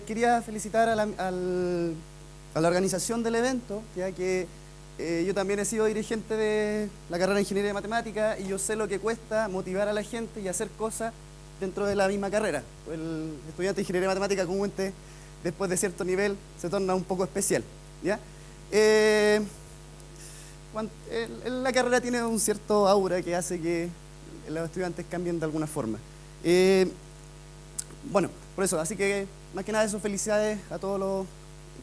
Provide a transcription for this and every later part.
quería felicitar a la organización del evento, ya que yo también he sido dirigente de la carrera de Ingeniería de Matemática y yo sé lo que cuesta motivar a la gente y hacer cosas dentro de la misma carrera. El estudiante de Ingeniería de Matemática comúnmente, después de cierto nivel, se torna un poco especial, ¿ya? La carrera tiene un cierto aura que hace que los estudiantes cambien de alguna forma. Bueno, por eso, así que más que nada eso, felicidades a todos los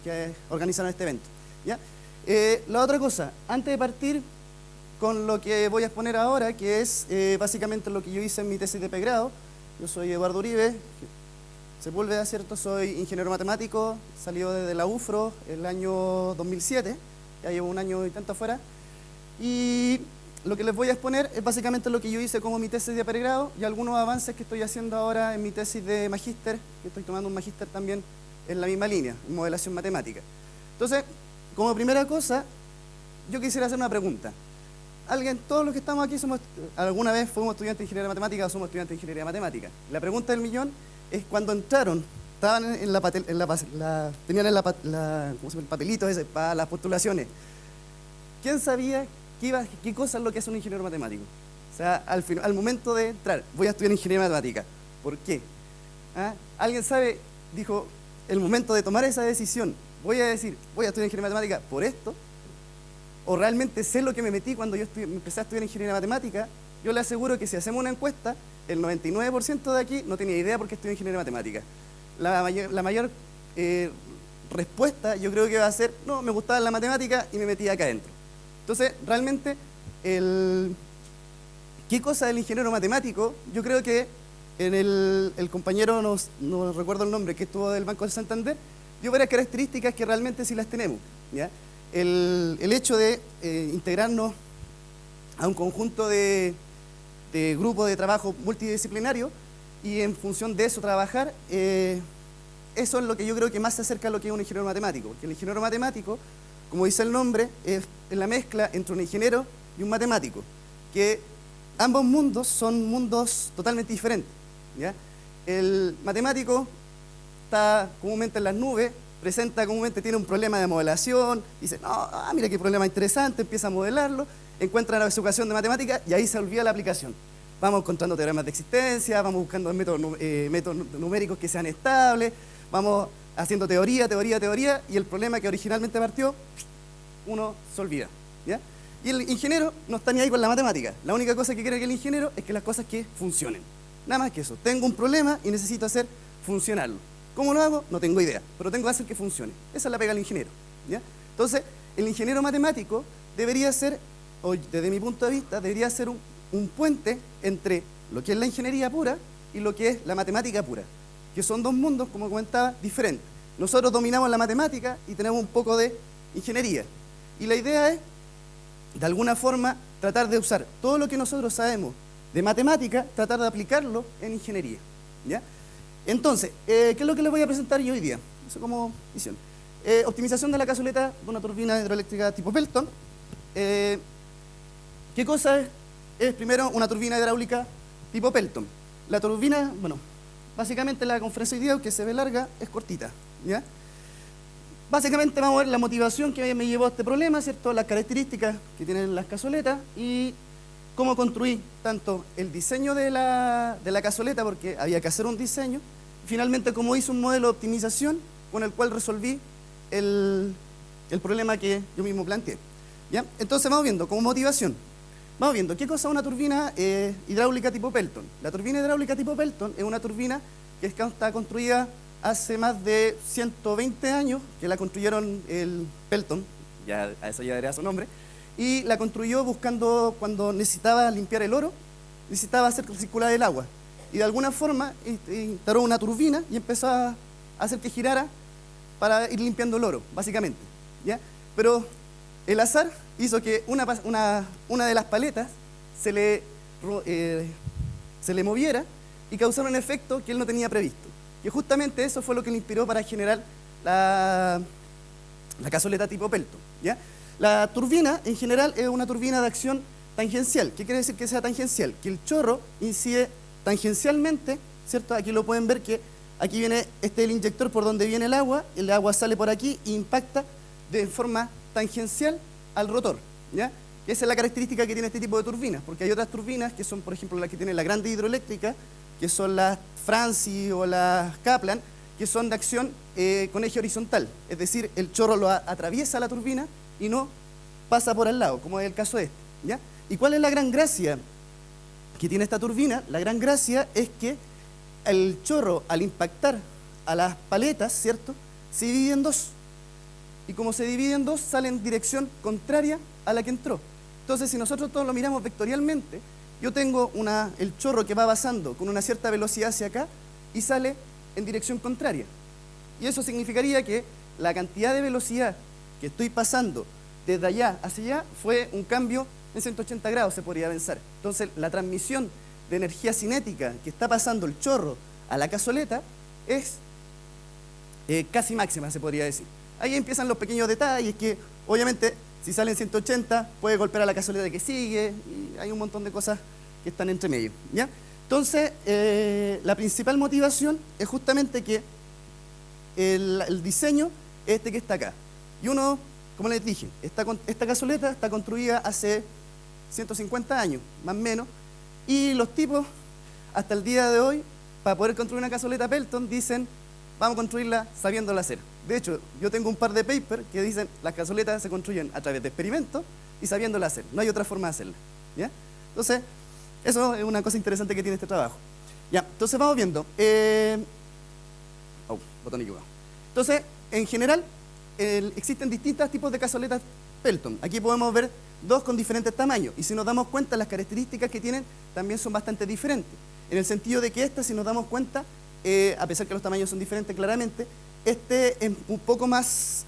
que organizaron este evento, ¿ya? La otra cosa, antes de partir con lo que voy a exponer ahora, que es básicamente lo que yo hice en mi tesis de pregrado. Yo soy Eduardo Uribe Sepúlveda, ¿cierto? Soy ingeniero matemático, salió desde la UFRO el año 2007, ya llevo un año y tanto afuera, y lo que les voy a exponer es básicamente lo que yo hice como mi tesis de pregrado y algunos avances que estoy haciendo ahora en mi tesis de magíster, que estoy tomando un magíster también en la misma línea, en modelación matemática. Entonces, como primera cosa, yo quisiera hacer una pregunta. Todos los que estamos aquí alguna vez fuimos estudiantes de ingeniería matemática o somos estudiantes de ingeniería matemática. La pregunta del millón es cuando entraron, estaban tenían el papelito ese para las postulaciones. ¿Quién sabía qué cosa es lo que es un ingeniero matemático? O sea, al momento de entrar, voy a estudiar ingeniería matemática. ¿Por qué? ¿Ah? ¿Alguien sabe? Dijo, el momento de tomar esa decisión, voy a estudiar ingeniería matemática por esto, o realmente sé lo que me metí cuando yo empecé a estudiar ingeniería matemática. Yo le aseguro que si hacemos una encuesta, el 99% de aquí no tenía idea por qué estudié ingeniería matemática. La mayor respuesta yo creo que va a ser, no, me gustaba la matemática y me metí acá adentro. Entonces, realmente, ¿qué cosa del ingeniero matemático? Yo creo que el compañero, no recuerdo el nombre, que estuvo del Banco del Santander, dio varias características que realmente sí las tenemos, ¿ya? El hecho de integrarnos a un conjunto de grupos de trabajo multidisciplinario y en función de eso trabajar, eso es lo que yo creo que más se acerca a lo que es un ingeniero matemático. Porque el ingeniero matemático, como dice el nombre, es la mezcla entre un ingeniero y un matemático, que ambos mundos son mundos totalmente diferentes, ¿ya? El matemático está comúnmente en las nubes, tiene un problema de modelación, dice, no, mira qué problema interesante, empieza a modelarlo, encuentra la ecuación de matemática y ahí se olvida la aplicación. Vamos encontrando teoremas de existencia, vamos buscando métodos numéricos que sean estables, vamos haciendo teoría, y el problema que originalmente partió, uno se olvida, ¿ya? Y el ingeniero no está ni ahí con la matemática. La única cosa que quiere que el ingeniero es que las cosas que funcionen. Nada más que eso. Tengo un problema y necesito hacer funcionarlo. ¿Cómo lo hago? No tengo idea, pero tengo que hacer que funcione. Esa es la pega del ingeniero, ¿ya? Entonces, el ingeniero matemático debería ser, o desde mi punto de vista, debería ser un puente entre lo que es la ingeniería pura y lo que es la matemática pura, que son dos mundos, como comentaba, diferentes. Nosotros dominamos la matemática y tenemos un poco de ingeniería. Y la idea es, de alguna forma, tratar de usar todo lo que nosotros sabemos de matemática, tratar de aplicarlo en ingeniería, ¿ya? Entonces, ¿qué es lo que les voy a presentar yo hoy día? Eso como visión. Optimización de la cazoleta de una turbina hidroeléctrica tipo Pelton. ¿Qué cosa es? Es primero una turbina hidráulica tipo Pelton. La turbina, bueno, básicamente la conferencia hoy día, que se ve larga, es cortita, ¿ya? Básicamente vamos a ver la motivación que me llevó a este problema, ¿cierto? Las características que tienen las cazoletas y cómo construí tanto el diseño de la cazoleta, porque había que hacer un diseño, finalmente cómo hice un modelo de optimización con el cual resolví el problema que yo mismo planteé, ¿ya? Entonces vamos viendo, como motivación, vamos viendo qué cosa es una turbina hidráulica tipo Pelton. La turbina hidráulica tipo Pelton es una turbina que está construida hace más de 120 años, que la construyeron el Pelton, ya a eso ya daría su nombre, y la construyó buscando, cuando necesitaba limpiar el oro, necesitaba hacer circular el agua. Y de alguna forma instaló una turbina y empezó a hacer que girara para ir limpiando el oro, básicamente, ¿ya? Pero el azar hizo que una de las paletas se le moviera y causara un efecto que él no tenía previsto. Que justamente eso fue lo que le inspiró para generar la cazoleta tipo Pelton, ¿ya? La turbina, en general, es una turbina de acción tangencial. ¿Qué quiere decir que sea tangencial? Que el chorro incide tangencialmente, ¿cierto? Aquí lo pueden ver que Aquí viene, este es el inyector por donde viene el agua sale por aquí e impacta de forma tangencial al rotor, ¿ya? Esa es la característica que tiene este tipo de turbinas, porque hay otras turbinas que son, por ejemplo, las que tiene la grande hidroeléctrica, que son las Francis o las Kaplan, que son de acción con eje horizontal, es decir, el chorro lo atraviesa la turbina y no pasa por al lado, como es el caso este, ¿ya? ¿Y cuál es la gran gracia que tiene esta turbina? La gran gracia es que el chorro, al impactar a las paletas, ¿cierto?, se divide en dos. Y como se divide en dos, sale en dirección contraria a la que entró. Entonces, si nosotros todos lo miramos vectorialmente, yo tengo el chorro que va pasando con una cierta velocidad hacia acá y sale en dirección contraria. Y eso significaría que la cantidad de velocidad que estoy pasando desde allá hacia allá fue un cambio en 180 grados, se podría pensar. Entonces, la transmisión de energía cinética que está pasando el chorro a la cazoleta es casi máxima, se podría decir. Ahí empiezan los pequeños detalles que, obviamente, si sale en 180, puede golpear a la cazoleta que sigue, y hay un montón de cosas que están entre medio, ¿ya? Entonces, la principal motivación es justamente que el diseño es este que está acá. Y uno, como les dije, esta cazoleta está construida hace 150 años, más o menos, y los tipos, hasta el día de hoy, para poder construir una cazoleta Pelton, dicen, vamos a construirla sabiéndola hacer. De hecho, yo tengo un par de papers que dicen, las cazoletas se construyen a través de experimentos y sabiéndola hacer. No hay otra forma de hacerla, ¿ya? Entonces, eso es una cosa interesante que tiene este trabajo. Ya, entonces vamos viendo. Botón equivocado. Entonces, en general, existen distintos tipos de cazoletas Pelton. Aquí podemos ver dos con diferentes tamaños. Y si nos damos cuenta, las características que tienen también son bastante diferentes. En el sentido de que esta, si nos damos cuenta, a pesar que los tamaños son diferentes claramente, este es un poco más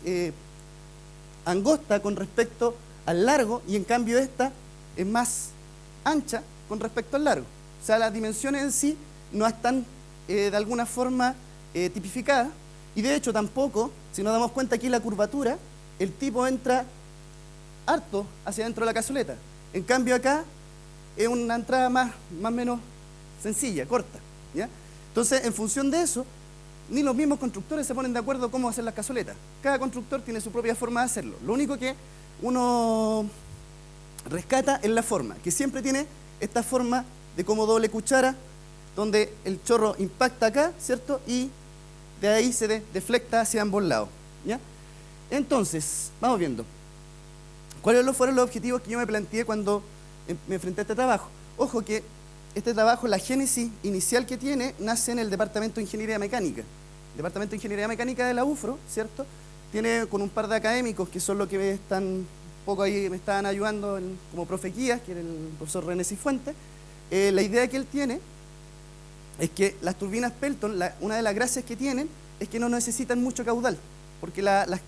angosta con respecto al largo, y en cambio esta es más ancha con respecto al largo. O sea, las dimensiones en sí no están de alguna forma tipificadas, y de hecho tampoco, si nos damos cuenta aquí la curvatura, el tipo entra harto hacia dentro de la cazoleta. En cambio acá es una entrada más o menos sencilla, corta, ¿ya? Entonces, en función de eso, ni los mismos constructores se ponen de acuerdo cómo hacer las cazoletas. Cada constructor tiene su propia forma de hacerlo. Lo único que uno rescata es la forma, que siempre tiene esta forma de como doble cuchara, donde el chorro impacta acá, ¿cierto? Y de ahí se deflecta hacia ambos lados, ¿ya? Entonces, vamos viendo. ¿Cuáles fueron los objetivos que yo me planteé cuando me enfrenté a este trabajo? Ojo que este trabajo, la génesis inicial que tiene, nace en el Departamento de Ingeniería Mecánica. El Departamento de Ingeniería Mecánica de la UFRO, ¿cierto? Tiene con un par de académicos que son los que me estaban ayudando como profe guías, que era el profesor René Cifuentes. La idea que él tiene es que las turbinas Pelton, una de las gracias que tienen es que no necesitan mucho caudal, porque las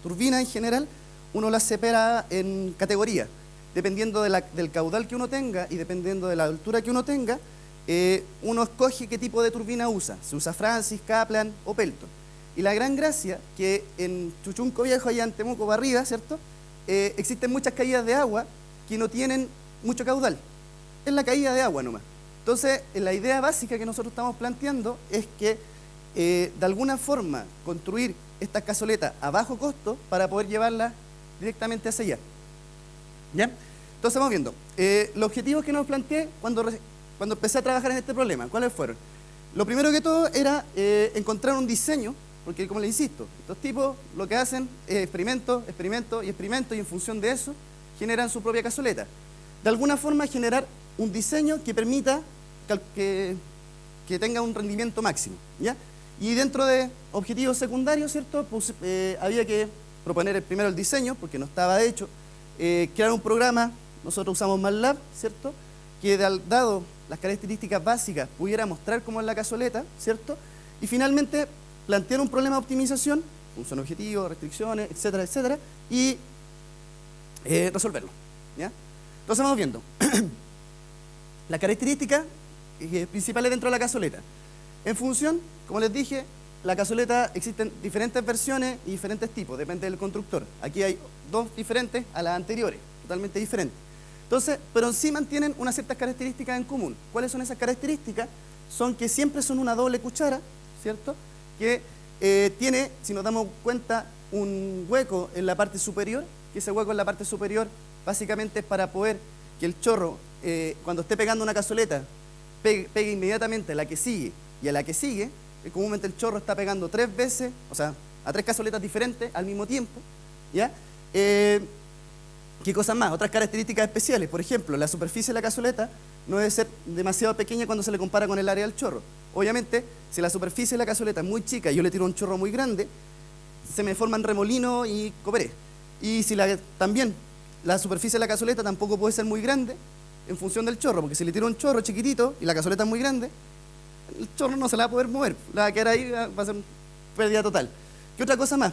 turbinas en general uno las separa en categorías. Dependiendo del caudal que uno tenga y dependiendo de la altura que uno tenga, uno escoge qué tipo de turbina usa. Se usa Francis, Kaplan o Pelton. Y la gran gracia que en Chuchunco Viejo, allá en Temuco, para arriba, ¿cierto? Existen muchas caídas de agua que no tienen mucho caudal. Es la caída de agua nomás. Entonces, la idea básica que nosotros estamos planteando es que, de alguna forma, construir estas cazoletas a bajo costo para poder llevarlas directamente hacia allá. ¿Ya? Entonces vamos viendo. Los objetivos que nos planteé cuando empecé a trabajar en este problema, ¿cuáles fueron? Lo primero que todo era encontrar un diseño, porque como les insisto, estos tipos lo que hacen es experimento, experimento y experimento, y en función de eso generan su propia cazoleta. De alguna forma generar un diseño que permita que tenga un rendimiento máximo, ¿ya? Y dentro de objetivos secundarios, ¿cierto? Pues, había que proponer primero el diseño, porque no estaba hecho. Crear un programa, nosotros usamos MATLAB, ¿cierto? Que dado las características básicas pudiera mostrar cómo es la cazoleta, ¿cierto? Y finalmente plantear un problema de optimización, función objetivo, restricciones, etcétera, etcétera, y resolverlo, ¿ya? Entonces vamos viendo. Las características principales dentro de la cazoleta. En función, como les dije, la cazoleta existen diferentes versiones y diferentes tipos, depende del constructor. Aquí hay dos diferentes a las anteriores, totalmente diferentes. Entonces, pero en sí mantienen unas ciertas características en común. ¿Cuáles son esas características? son que siempre son una doble cuchara, ¿cierto? Que tiene, si nos damos cuenta, un hueco en la parte superior, que ese hueco en la parte superior básicamente es para poder que el chorro, cuando esté pegando una cazoleta, pegue inmediatamente a la que sigue y a la que sigue. Comúnmente el chorro está pegando 3 veces, o sea, a 3 cazoletas diferentes al mismo tiempo, ¿ya? ¿Qué cosas más? Otras características especiales, por ejemplo, la superficie de la cazoleta no debe ser demasiado pequeña cuando se le compara con el área del chorro. Obviamente, si la superficie de la cazoleta es muy chica y yo le tiro un chorro muy grande, se me forman remolinos y coperé. Y si también la superficie de la cazoleta tampoco puede ser muy grande en función del chorro, porque si le tiro un chorro chiquitito y la cazoleta es muy grande, el chorro no se la va a poder mover, la va a quedar ahí, va a ser pérdida total. ¿Qué otra cosa más?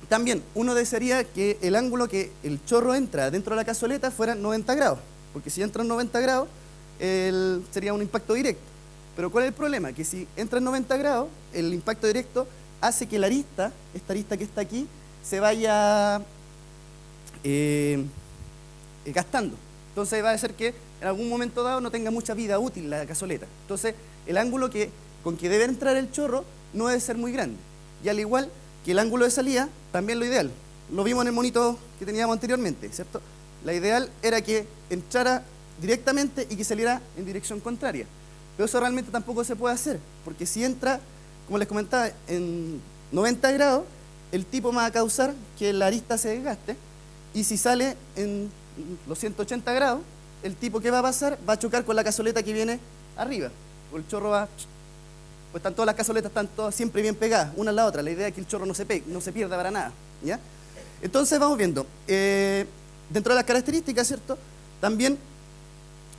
También uno desearía que el ángulo que el chorro entra dentro de la cazoleta fuera 90 grados, porque si entra en 90 grados sería un impacto directo. Pero ¿cuál es el problema? Que si entra en 90 grados, el impacto directo hace que la arista, esta arista que está aquí, se vaya gastando. Entonces va a ser que en algún momento dado no tenga mucha vida útil la cazoleta. Entonces el ángulo con que debe entrar el chorro no debe ser muy grande. Y al igual que el ángulo de salida, también lo ideal. Lo vimos en el monito que teníamos anteriormente, ¿cierto? La ideal era que entrara directamente y que saliera en dirección contraria. Pero eso realmente tampoco se puede hacer, porque si entra, como les comentaba, en 90 grados, el tipo va a causar que la arista se desgaste, y si sale en los 180 grados, el tipo que va a pasar va a chocar con la cazoleta que viene arriba. O el chorro va... Pues están todas las cazoletas, están todas siempre bien pegadas, una a la otra. La idea es que el chorro no se pierda para nada, ¿ya? Entonces vamos viendo. Dentro de las características, ¿cierto? También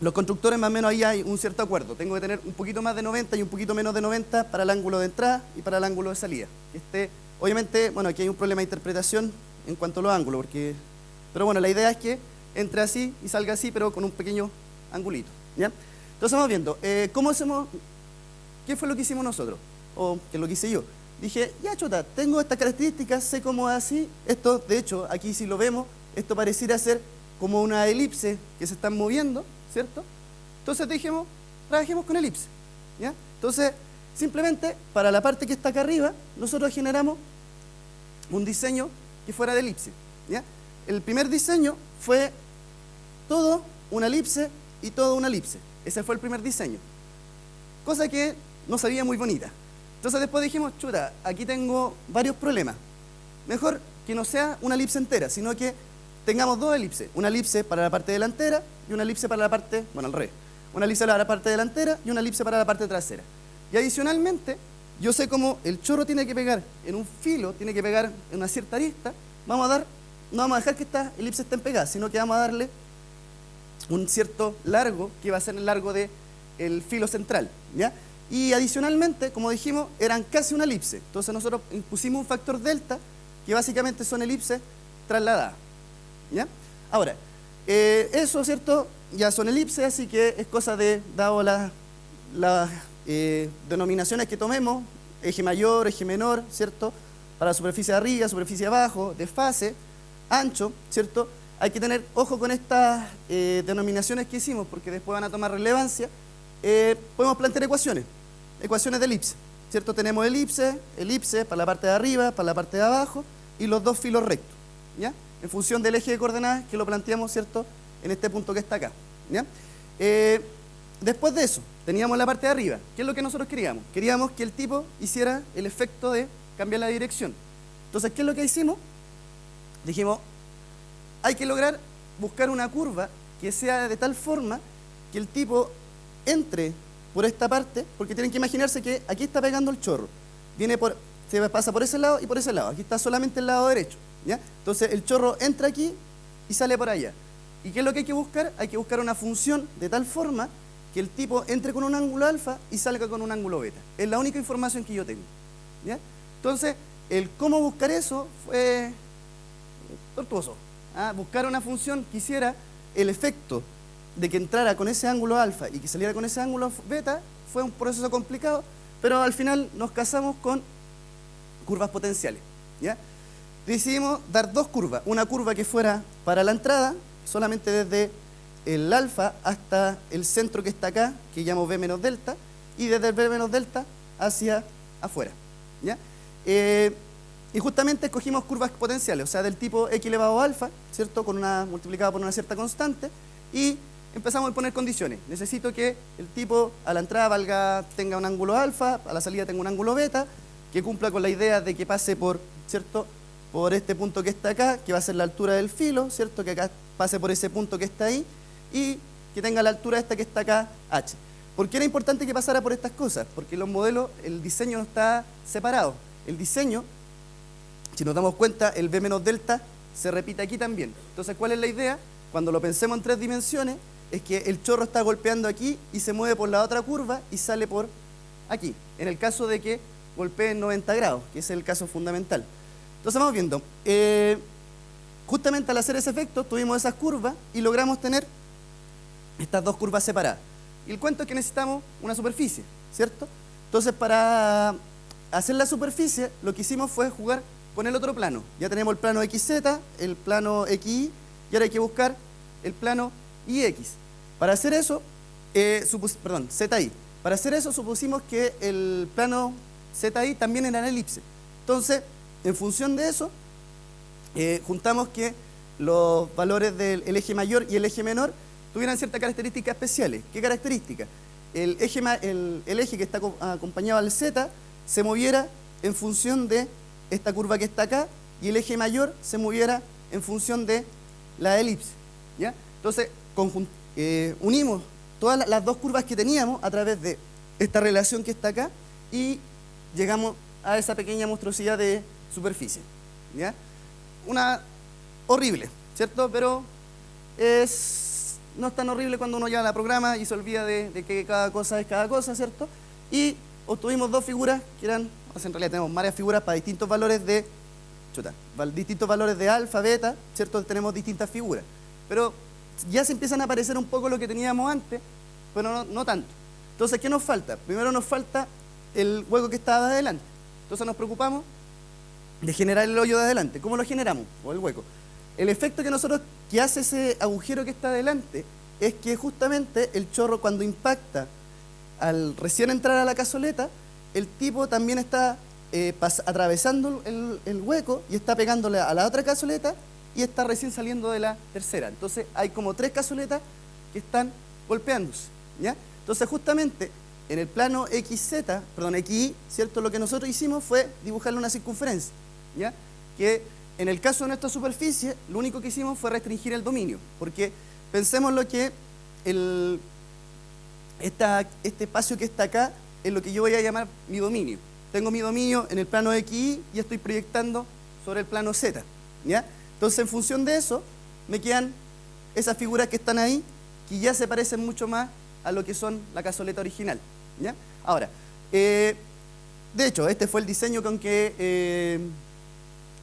los constructores más o menos ahí hay un cierto acuerdo. Tengo que tener un poquito más de 90 y un poquito menos de 90 para el ángulo de entrada y para el ángulo de salida. Obviamente, bueno, aquí hay un problema de interpretación en cuanto a los ángulos, pero bueno, la idea es que entre así y salga así, pero con un pequeño angulito, ¿ya? Entonces vamos viendo. ¿Qué fue lo que hicimos nosotros? O qué es lo que hice yo. Dije, ya chota, tengo estas características, sé cómo es así. Esto, de hecho, aquí si lo vemos, esto pareciera ser como una elipse que se están moviendo, ¿cierto? Entonces dijimos, trabajemos con elipse, ¿ya? Entonces, simplemente, para la parte que está acá arriba, nosotros generamos un diseño que fuera de elipse, ¿ya? El primer diseño fue todo una elipse y todo una elipse. Ese fue el primer diseño. Cosa que no se veía muy bonita. Entonces después dijimos, chuta, aquí tengo varios problemas. Mejor que no sea una elipse entera, sino que tengamos 2 elipses. Una elipse para la parte delantera y una elipse para la parte, bueno, al revés. Una elipse para la parte delantera y una elipse para la parte trasera. Y adicionalmente, yo sé cómo el chorro tiene que pegar en un filo, tiene que pegar en una cierta arista. No vamos a dejar que estas elipses estén pegadas, sino que vamos a darle un cierto largo, que va a ser el largo del filo central, ¿ya? Y adicionalmente, como dijimos, eran casi una elipse. Entonces nosotros impusimos un factor delta, que básicamente son elipses trasladadas, ¿ya? Ahora, eso, ¿cierto? Ya son elipses, así que es cosa de, dado las denominaciones que tomemos, eje mayor, eje menor, ¿cierto? Para la superficie de arriba, superficie de abajo, desfase, ancho, ¿cierto? Hay que tener ojo con estas denominaciones que hicimos, porque después van a tomar relevancia. Podemos plantear ecuaciones de elipse, ¿cierto? Tenemos elipse para la parte de arriba, para la parte de abajo, y los 2 filos rectos, ¿ya? En función del eje de coordenadas que lo planteamos, ¿cierto? En este punto que está acá, ¿ya? Después de eso, teníamos la parte de arriba. ¿Qué es lo que nosotros queríamos? Queríamos que el tipo hiciera el efecto de cambiar la dirección. Entonces, ¿qué es lo que hicimos? Dijimos, hay que lograr buscar una curva que sea de tal forma que el tipo entre por esta parte, porque tienen que imaginarse que aquí está pegando el chorro, se pasa por ese lado y por ese lado, aquí está solamente el lado derecho, ¿ya? Entonces el chorro entra aquí y sale por allá. ¿Y qué es lo que hay que buscar? Hay que buscar una función de tal forma que el tipo entre con un ángulo alfa y salga con un ángulo beta. Es la única información que yo tengo, ¿ya? Entonces, el cómo buscar eso fue tortuoso. Buscar una función que hiciera el efecto de que entrara con ese ángulo alfa y que saliera con ese ángulo beta fue un proceso complicado, pero al final nos casamos con curvas potenciales, ¿ya? Decidimos dar 2 curvas, una curva que fuera para la entrada, solamente desde el alfa hasta el centro que está acá, que llamo V menos delta, y desde el V menos delta hacia afuera, ¿ya? Y justamente escogimos curvas exponenciales, o sea, del tipo x elevado a alfa, ¿cierto? Multiplicada por una cierta constante, y empezamos a poner condiciones. Necesito que el tipo a la entrada tenga un ángulo alfa, a la salida tenga un ángulo beta, que cumpla con la idea de que pase por, ¿cierto?, por este punto que está acá, que va a ser la altura del filo, ¿cierto?, que acá pase por ese punto que está ahí, y que tenga la altura esta que está acá, h. ¿Por qué era importante que pasara por estas cosas? Porque los modelos, el diseño no está separado. El diseño, si nos damos cuenta, el V menos delta se repite aquí también. Entonces, ¿cuál es la idea? Cuando lo pensemos en 3 dimensiones, es que el chorro está golpeando aquí y se mueve por la otra curva y sale por aquí. En el caso de que golpee en 90 grados, que es el caso fundamental. Entonces, vamos viendo. Justamente al hacer ese efecto, tuvimos esas curvas y logramos tener estas dos curvas separadas. Y el cuento es que necesitamos una superficie, ¿cierto? Entonces, para hacer la superficie, lo que hicimos fue jugar con el otro plano. Ya tenemos el plano XZ, el plano XY, y ahora hay que buscar el plano YX. Para hacer eso, ZY. Para hacer eso, supusimos que el plano ZY también era en elipse. Entonces, en función de eso, juntamos que los valores del eje mayor y el eje menor tuvieran ciertas características especiales. ¿Qué características? El eje que está acompañado al Z se moviera en función de esta curva que está acá, y el eje mayor se moviera en función de la elipse, ¿ya? Entonces, unimos todas las dos curvas que teníamos a través de esta relación que está acá y llegamos a esa pequeña monstruosidad de superficie, ¿ya? Una horrible, ¿cierto? Pero no es tan horrible cuando uno ya la programa y se olvida de que cada cosa es cada cosa, ¿cierto? Y obtuvimos dos figuras que eran, o sea, en realidad tenemos varias figuras para distintos valores de alfa, beta, ¿cierto? Tenemos distintas figuras. Pero ya se empiezan a parecer un poco lo que teníamos antes, pero no tanto. Entonces, ¿qué nos falta? Primero nos falta el hueco que estaba de adelante. Entonces nos preocupamos de generar el hoyo de adelante. ¿Cómo lo generamos? O el hueco. El efecto que hace ese agujero que está adelante es que justamente el chorro, cuando impacta al recién entrar a la cazoleta, el tipo también está atravesando el hueco y está pegándole a la otra cazoleta y está recién saliendo de la tercera. Entonces hay como 3 cazoletas que están golpeándose, ¿ya? Entonces justamente en el plano XY, ¿cierto? Lo que nosotros hicimos fue dibujarle una circunferencia, ¿ya? Que en el caso de nuestra superficie, lo único que hicimos fue restringir el dominio, porque pensemos lo que este espacio que está acá es lo que yo voy a llamar mi dominio. Tengo mi dominio en el plano XY y estoy proyectando sobre el plano Z, ¿ya? Entonces, en función de eso, me quedan esas figuras que están ahí, que ya se parecen mucho más a lo que son la cazoleta original, ¿ya? Ahora, de hecho, este fue el diseño con que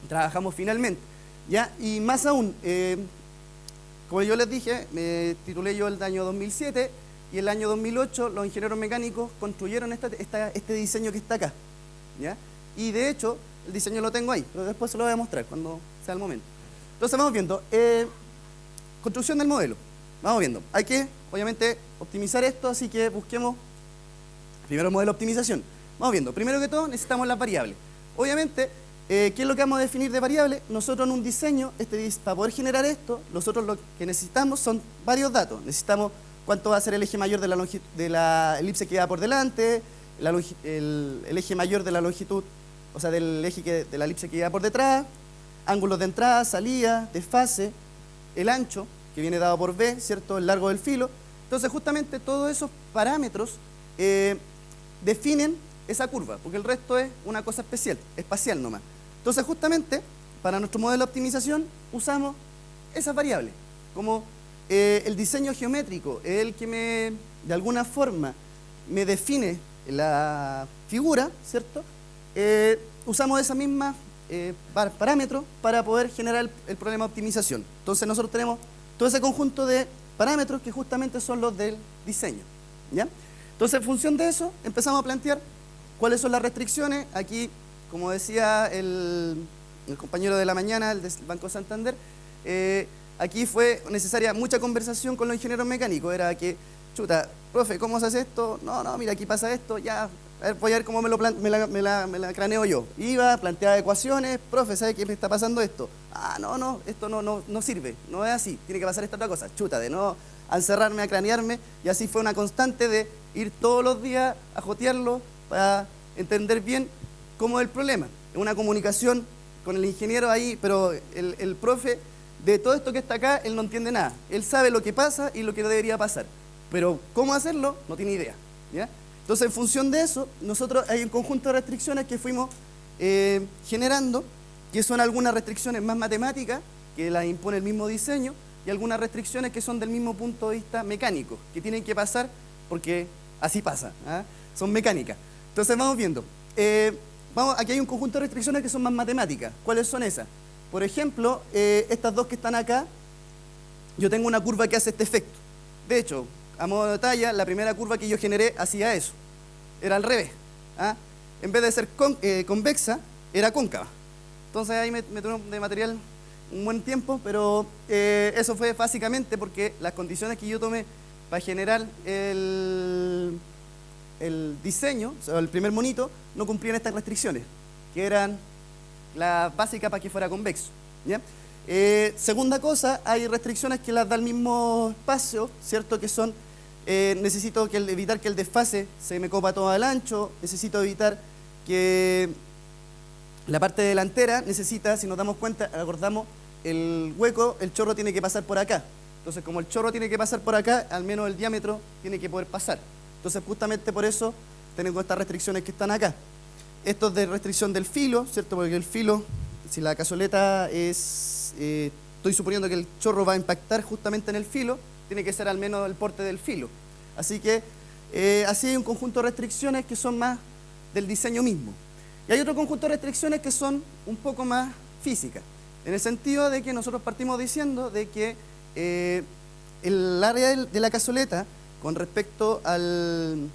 trabajamos finalmente, ¿ya? Y más aún, como yo les dije, me titulé yo el año 2007 y el año 2008 los ingenieros mecánicos construyeron este diseño que está acá, ¿ya? Y de hecho, el diseño lo tengo ahí, pero después se lo voy a mostrar cuando sea el momento. Entonces vamos viendo, construcción del modelo, vamos viendo. Hay que, obviamente, optimizar esto, así que busquemos primero el modelo de optimización. Vamos viendo, primero que todo necesitamos las variables. Obviamente, ¿qué es lo que vamos a definir de variable? Nosotros en un diseño, para poder generar esto, nosotros lo que necesitamos son varios datos. Necesitamos cuánto va a ser el eje mayor de la elipse que va por delante, el eje mayor de la longitud, o sea, del eje de la elipse que va por detrás, ángulos de entrada, salida, desfase, el ancho, que viene dado por B, ¿cierto? El largo del filo. Entonces, justamente todos esos parámetros definen esa curva, porque el resto es una cosa espacial nomás. Entonces, justamente, para nuestro modelo de optimización, usamos esas variables, como el diseño geométrico, el que de alguna forma me define la figura, ¿cierto? Usamos esa misma parámetros para poder generar el problema de optimización. Entonces nosotros tenemos todo ese conjunto de parámetros que justamente son los del diseño, ¿ya? Entonces en función de eso empezamos a plantear cuáles son las restricciones. Aquí, como decía el compañero de la mañana, el del Banco Santander, aquí fue necesaria mucha conversación con los ingenieros mecánicos. Era que, chuta, profe, ¿cómo se hace esto? No, no, mira, aquí pasa esto, ya, a ver, voy a ver cómo me la craneo yo. Iba, planteaba ecuaciones, profe, ¿sabe qué me está pasando esto? Ah, no, esto no sirve, no es así, tiene que pasar esta otra cosa. Chuta, de no encerrarme, a cranearme, y así fue una constante de ir todos los días a jotearlo para entender bien cómo es el problema. Es una comunicación con el ingeniero ahí, pero el profe, de todo esto que está acá, él no entiende nada. Él sabe lo que pasa y lo que no debería pasar, pero cómo hacerlo, no tiene idea, ¿ya? Entonces, en función de eso, nosotros hay un conjunto de restricciones que fuimos generando, que son algunas restricciones más matemáticas, que las impone el mismo diseño, y algunas restricciones que son del mismo punto de vista mecánico, que tienen que pasar porque así pasa, ¿ah? Son mecánicas. Entonces, vamos viendo. Aquí hay un conjunto de restricciones que son más matemáticas. ¿Cuáles son esas? Por ejemplo, estas dos que están acá, yo tengo una curva que hace este efecto. De hecho, a modo de detalle, la primera curva que yo generé hacía eso. Era al revés, ¿ah? En vez de ser convexa, era cóncava. Entonces ahí me tuve de material un buen tiempo, pero eso fue básicamente porque las condiciones que yo tomé para generar el diseño, o sea, el primer monito, no cumplían estas restricciones, que eran las básicas para que fuera convexo, ¿ya? Segunda cosa, hay restricciones que las da el mismo espacio, ¿cierto? Que son, necesito evitar que el desfase se me copa todo al ancho, necesito evitar que la parte delantera necesita, si nos damos cuenta, acordamos, el hueco, el chorro tiene que pasar por acá. Entonces, como el chorro tiene que pasar por acá, al menos el diámetro tiene que poder pasar. Entonces, justamente por eso tenemos estas restricciones que están acá. Esto es de restricción del filo, ¿cierto? Porque el filo, si la cazoleta es, estoy suponiendo que el chorro va a impactar justamente en el filo, tiene que ser al menos el porte del filo. Así que, así hay un conjunto de restricciones que son más del diseño mismo. Y hay otro conjunto de restricciones que son un poco más físicas, en el sentido de que nosotros partimos diciendo de que el área de la cazoleta con respecto al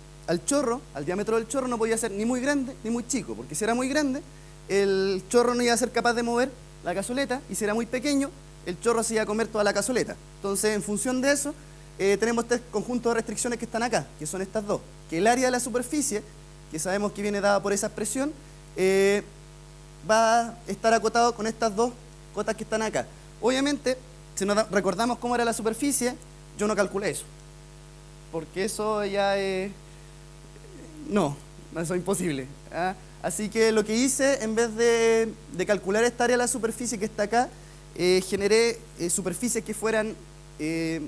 chorro, al diámetro del chorro, no podía ser ni muy grande ni muy chico, porque si era muy grande, el chorro no iba a ser capaz de mover la cazoleta, y si era muy pequeño, el chorro se iba a comer toda la cazoleta. Entonces, en función de eso, tenemos este conjunto de restricciones que están acá, que son estas dos, que el área de la superficie, que sabemos que viene dada por esa expresión, va a estar acotado con estas dos cotas que están acá. Obviamente, si nos recordamos cómo era la superficie, yo no calculé eso, porque eso ya es... No, eso es imposible, ¿ah? Así que lo que hice, en vez de calcular esta área de la superficie que está acá, generé superficies que fueran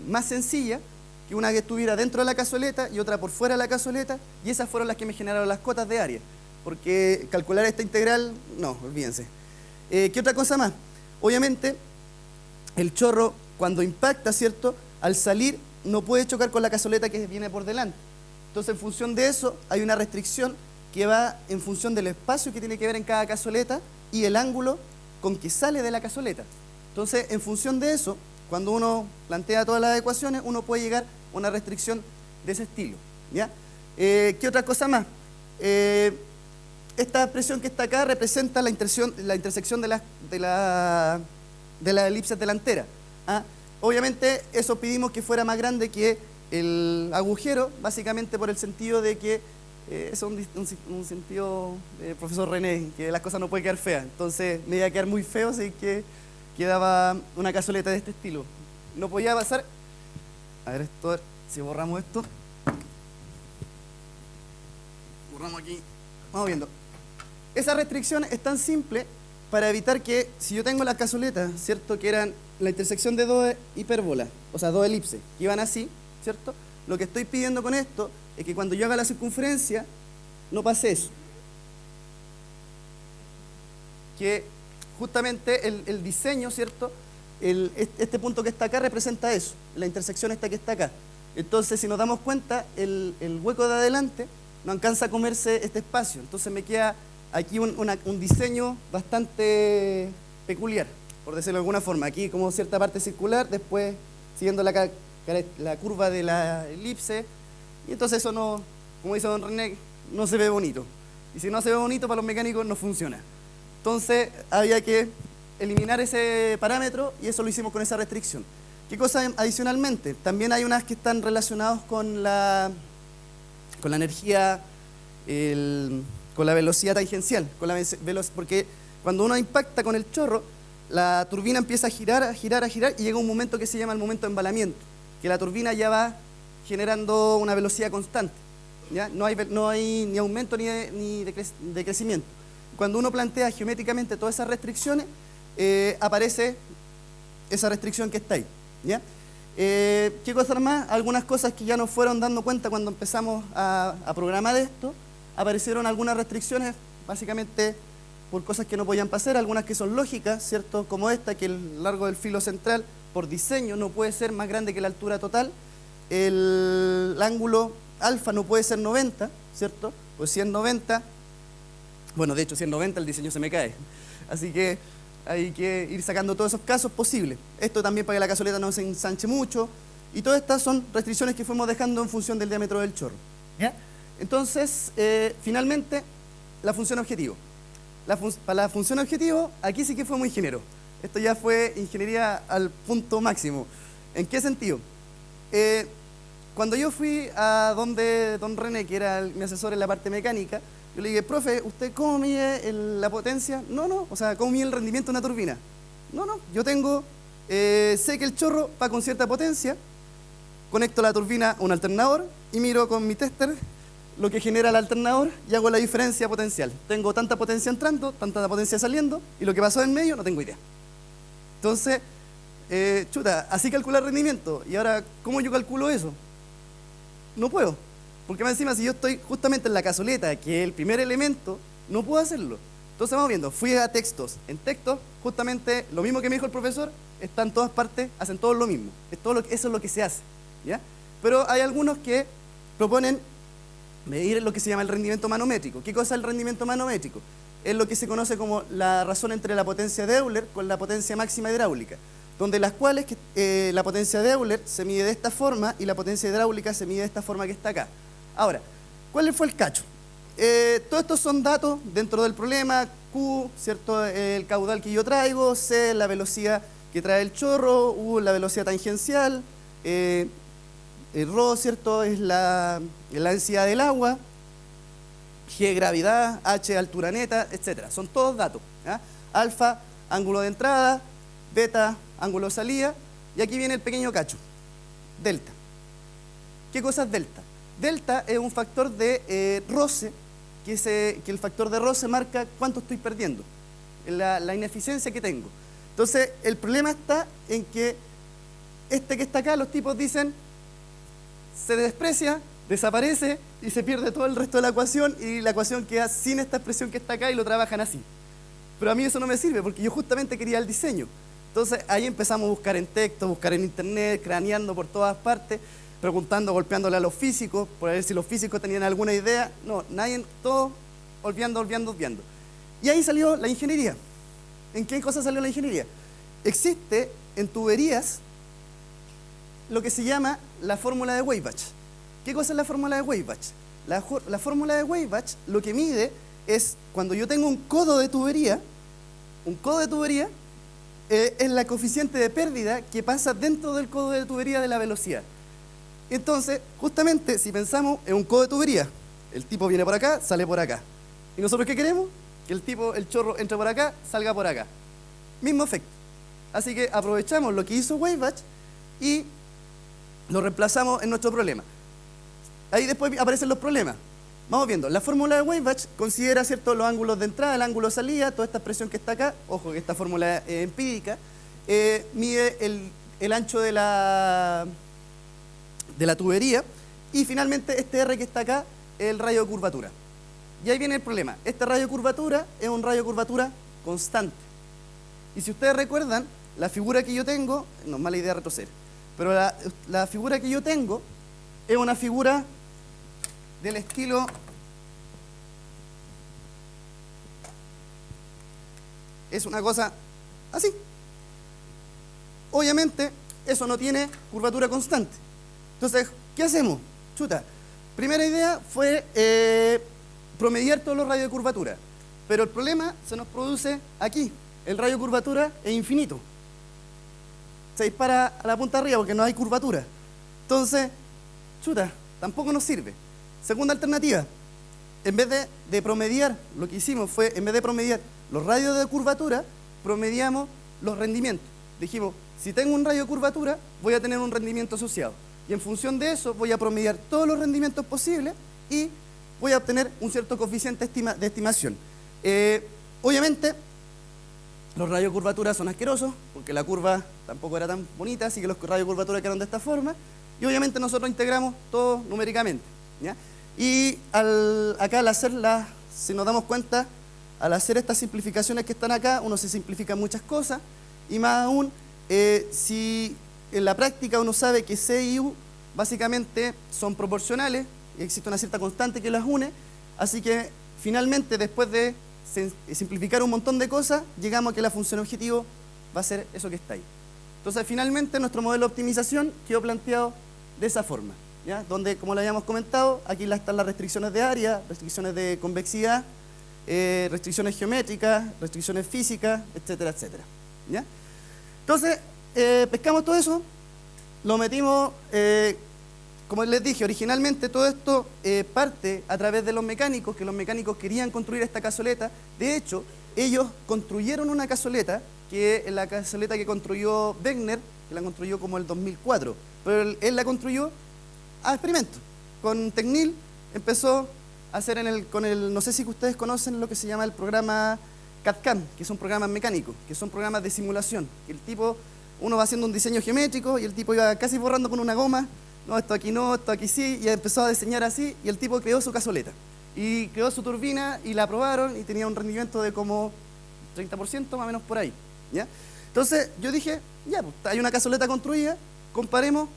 más sencillas, que una que estuviera dentro de la cazoleta y otra por fuera de la cazoleta, y esas fueron las que me generaron las cotas de área, porque calcular esta integral, no, olvídense. ¿Qué otra cosa más? Obviamente, el chorro, cuando impacta, ¿cierto?, al salir, no puede chocar con la cazoleta que viene por delante. Entonces, en función de eso, hay una restricción que va en función del espacio que tiene que ver en cada cazoleta y el ángulo con que sale de la cazoleta. Entonces, en función de eso, cuando uno plantea todas las ecuaciones, uno puede llegar a una restricción de ese estilo, ¿ya? ¿Qué otra cosa más? Esta expresión que está acá representa la intersección de la elipse delantera, ¿ah? Obviamente, eso pedimos que fuera más grande que el agujero, básicamente por el sentido de que es un sentido, profesor René, que las cosas no pueden quedar feas. Entonces me iba a quedar muy feo si que quedaba una cazoleta de este estilo. No podía pasar. A ver, esto, si borramos esto. Borramos aquí. Vamos viendo. Esa restricción es tan simple para evitar que, si yo tengo las cazoletas, ¿cierto?, que eran la intersección de dos hipérbolas, o sea, dos elipses, que iban así, ¿cierto? Lo que estoy pidiendo con esto es que cuando yo haga la circunferencia, no pase eso. Que justamente el diseño, ¿cierto?, este punto que está acá representa eso, la intersección esta que está acá. Entonces, si nos damos cuenta, el hueco de adelante no alcanza a comerse este espacio. Entonces me queda aquí un diseño bastante peculiar, por decirlo de alguna forma. Aquí como cierta parte circular, después siguiendo la curva de la elipse, y entonces eso no, como dice don René, no se ve bonito. Y si no se ve bonito, para los mecánicos no funciona. Entonces había que eliminar ese parámetro y eso lo hicimos con esa restricción. ¿Qué cosa adicionalmente? También hay unas que están relacionadas con la energía, con la velocidad tangencial, porque cuando uno impacta con el chorro, la turbina empieza a girar, a girar, a girar y llega un momento que se llama el momento de embalamiento, que la turbina ya va generando una velocidad constante, ¿ya? No hay ni aumento ni decrecimiento. Cuando uno plantea geométricamente todas esas restricciones, aparece esa restricción que está ahí, ¿ya? ¿Qué cosas más? Algunas cosas que ya nos fueron dando cuenta cuando empezamos a programar esto, aparecieron algunas restricciones, básicamente por cosas que no podían pasar, algunas que son lógicas, ¿cierto? Como esta, que el largo del filo central, por diseño, no puede ser más grande que la altura total, el ángulo alfa no puede ser 90, ¿cierto? Pues si es 90, bueno, de hecho, si es 90 el diseño se me cae, así que hay que ir sacando todos esos casos posibles. Esto también para que la cazoleta no se ensanche mucho. Y todas estas son restricciones que fuimos dejando en función del diámetro del chorro, ¿ya? Entonces, finalmente, la función objetivo. Para la función objetivo, aquí sí que fue muy ingeniero. Esto ya fue ingeniería al punto máximo. ¿En qué sentido? Cuando yo fui a donde don René, que era mi asesor en la parte mecánica, yo le dije, profe, ¿usted cómo mide la potencia? No, o sea, ¿cómo mide el rendimiento de una turbina? No, yo tengo, sé que el chorro va con cierta potencia, conecto la turbina a un alternador y miro con mi tester lo que genera el alternador y hago la diferencia potencial. Tengo tanta potencia entrando, tanta potencia saliendo y lo que pasó en medio no tengo idea. Entonces, así calcular rendimiento. Y ahora, ¿cómo yo calculo eso? No puedo. Porque más encima, si yo estoy justamente en la cazoleta, que es el primer elemento, no puedo hacerlo. Entonces vamos viendo, fui a textos. En textos, justamente, lo mismo que me dijo el profesor, está en todas partes, hacen todos lo mismo. Eso es lo que se hace, ¿ya? Pero hay algunos que proponen medir lo que se llama el rendimiento manométrico. ¿Qué cosa es el rendimiento manométrico? Es lo que se conoce como la razón entre la potencia de Euler con la potencia máxima hidráulica, donde las cuales la potencia de Euler se mide de esta forma y la potencia hidráulica se mide de esta forma que está acá. Ahora, ¿cuál fue el cacho? Todos estos son datos dentro del problema. Q, ¿cierto? El caudal que yo traigo, C, la velocidad que trae el chorro, U, la velocidad tangencial, Rho, ¿cierto? Es la densidad del agua, G, gravedad, H, altura neta, etc. Son todos datos, ¿ya? Alfa, ángulo de entrada, beta, ángulo de salida, y aquí viene el pequeño cacho, delta. ¿Qué cosa es delta? Delta es un factor de roce, que el factor de roce marca cuánto estoy perdiendo, la ineficiencia que tengo. Entonces, el problema está en que que está acá, los tipos dicen, se desprecia, desaparece y se pierde todo el resto de la ecuación y la ecuación queda sin esta expresión que está acá y lo trabajan así. Pero a mí eso no me sirve porque yo justamente quería el diseño. Entonces, ahí empezamos a buscar en texto, buscar en internet, craneando por todas partes, preguntando, golpeándole a los físicos, por ver si los físicos tenían alguna idea. No, nadie, todo olvidando. Y ahí salió la ingeniería. ¿En qué cosa salió la ingeniería? Existe en tuberías lo que se llama la fórmula de Weisbach. ¿Qué cosa es la fórmula de Weisbach? La fórmula de Weisbach lo que mide es cuando yo tengo un codo de tubería, es la coeficiente de pérdida que pasa dentro del codo de tubería de la velocidad. Entonces, justamente, si pensamos en un codo de tubería, el tipo viene por acá, sale por acá. ¿Y nosotros qué queremos? Que el chorro entre por acá, salga por acá. Mismo efecto. Así que aprovechamos lo que hizo Weisbach y lo reemplazamos en nuestro problema. Ahí después aparecen los problemas. Vamos viendo, la fórmula de Weisbach considera, ¿cierto?, los ángulos de entrada, el ángulo de salida, toda esta expresión que está acá, ojo que esta fórmula es empírica, mide el ancho de la tubería y finalmente este R que está acá es el radio de curvatura. Y ahí viene el problema, este radio de curvatura es un radio de curvatura constante. Y si ustedes recuerdan, la figura que yo tengo, no es mala idea retroceder, pero la figura que yo tengo es una figura del estilo es una cosa así. Obviamente, eso no tiene curvatura constante. Entonces, ¿qué hacemos? Chuta, primera idea fue promediar todos los radios de curvatura. Pero el problema se nos produce aquí. el radio de curvatura es infinito. Se dispara a la punta arriba porque no hay curvatura. Entonces, chuta, tampoco nos sirve. Segunda alternativa, en vez de promediar, lo que hicimos fue, en vez de promediar los radios de curvatura, promediamos los rendimientos. Dijimos, si tengo un radio de curvatura, voy a tener un rendimiento asociado. Y en función de eso, voy a promediar todos los rendimientos posibles y voy a obtener un cierto coeficiente de estimación. Obviamente, los radios de curvatura son asquerosos, porque la curva tampoco era tan bonita, así que los radios de curvatura quedaron de esta forma. Y obviamente nosotros integramos todo numéricamente, ¿ya? Y acá al hacerla, si nos damos cuenta, al hacer estas simplificaciones que están acá, uno se simplifica muchas cosas, y más aún, si en la práctica uno sabe que C y U básicamente son proporcionales, y existe una cierta constante que las une, así que finalmente después de simplificar un montón de cosas, llegamos a que la función objetivo va a ser eso que está ahí. Entonces finalmente nuestro modelo de optimización quedó planteado de esa forma, ¿ya? Donde, como lo habíamos comentado, aquí están las restricciones de área, restricciones de convexidad, restricciones geométricas, restricciones físicas, etcétera, etcétera, ¿ya? Entonces, pescamos todo eso, lo metimos, como les dije, originalmente todo esto parte a través de los mecánicos, que los mecánicos querían construir esta cazoleta. De hecho, ellos construyeron una cazoleta, que es la cazoleta que construyó Wegener, que la construyó como el 2004, pero él la construyó a experimento. Con Tecnil empezó a hacer no sé si ustedes conocen lo que se llama el programa CAD/CAM, que son programas mecánicos, que son programas de simulación, que el tipo, uno va haciendo un diseño geométrico y el tipo iba casi borrando con una goma, no, esto aquí sí, y empezó a diseñar así, y el tipo creó su cazoleta. Y creó su turbina, y la aprobaron, y tenía un rendimiento de como 30%, más o menos por ahí, ¿ya? Entonces, yo dije, ya, pues, hay una cazoleta construida, comparemos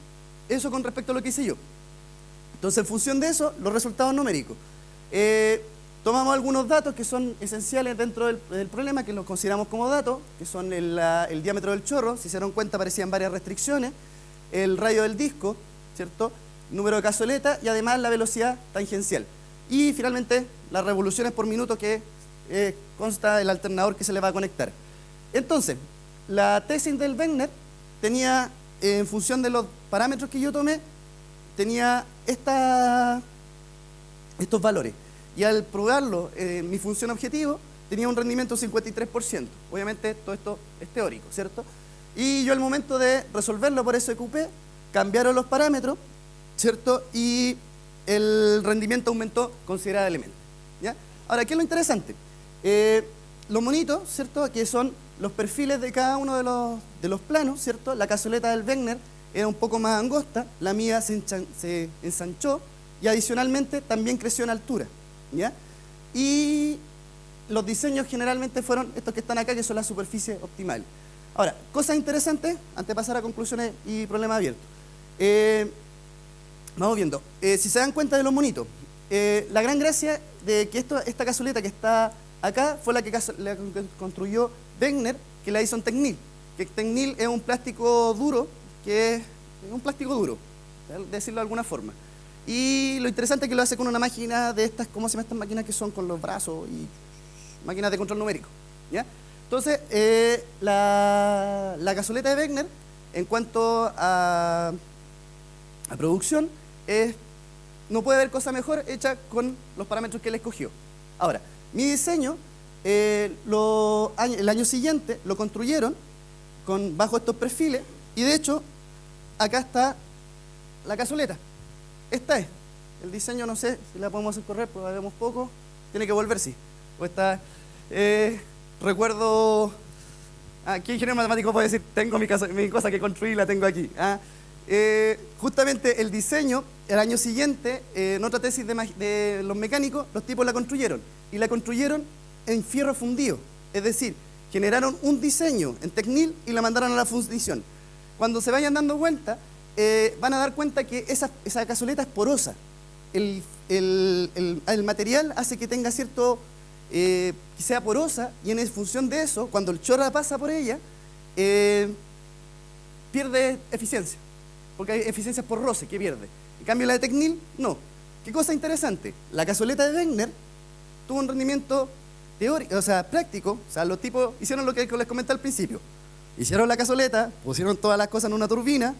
eso con respecto a lo que hice yo. Entonces, en función de eso, los resultados numéricos. Tomamos algunos datos que son esenciales dentro del problema, que los consideramos como datos, que son el diámetro del chorro, si se dieron cuenta aparecían varias restricciones, el radio del disco, ¿cierto? Número de cazoleta y además la velocidad tangencial. Y finalmente las revoluciones por minuto que consta el alternador que se le va a conectar. Entonces, la tesis del Wegener tenía, en función de los parámetros que yo tomé, tenía estos valores. Y al probarlo en mi función objetivo, tenía un rendimiento del 53%. Obviamente todo esto es teórico, ¿cierto? Y yo al momento de resolverlo por SQP, cambiaron los parámetros, ¿cierto? Y el rendimiento aumentó considerablemente, ¿ya? Ahora, ¿qué es lo interesante? Los monitos, ¿cierto? Que son los perfiles de cada uno de los planos, ¿cierto? La cazoleta del Wegener era un poco más angosta, la mía se ensanchó y adicionalmente también creció en altura, ¿ya? Y los diseños generalmente fueron estos que están acá, que son las superficies optimales. Ahora, cosas interesantes, antes de pasar a conclusiones y problemas abiertos. Vamos viendo. Si se dan cuenta de los monitos, la gran gracia de que esta cazoleta que está acá fue la que construyó Wegener, que la hizo en Tecnil. Que Tecnil es un plástico duro, decirlo de alguna forma. Y lo interesante es que lo hace con una máquina de estas, ¿cómo se llaman estas máquinas que son con los brazos? Y máquinas de control numérico, ¿ya? Entonces, la cazoleta de Wegener, en cuanto a producción, no puede haber cosa mejor hecha con los parámetros que él escogió. Ahora, mi diseño, el año siguiente lo construyeron bajo estos perfiles, y de hecho, acá está la cazoleta. Esta es. El diseño, no sé si la podemos hacer correr, pero hagamos poco. Tiene que volver, sí. O está, recuerdo... ¿Qué ingeniero matemático puede decir? Tengo mi cosa que construí, la tengo aquí. Justamente el diseño, el año siguiente, en otra tesis de los mecánicos, los tipos la construyeron. Y la construyeron en fierro fundido. Es decir, generaron un diseño en Tecnil y la mandaron a la fundición. Cuando se vayan dando vuelta, van a dar cuenta que esa cazoleta es porosa. El material hace que tenga cierto... que sea porosa, y en función de eso, cuando el chorro pasa por ella, pierde eficiencia. Porque hay eficiencias por roce que pierde. En cambio, la de Tecnil, no. ¿Qué cosa interesante? La cazoleta de Wegener tuvo un rendimiento teórico, o sea, práctico, o sea, los tipos hicieron lo que les comenté al principio. Hicieron la cazoleta, pusieron todas las cosas en una turbina,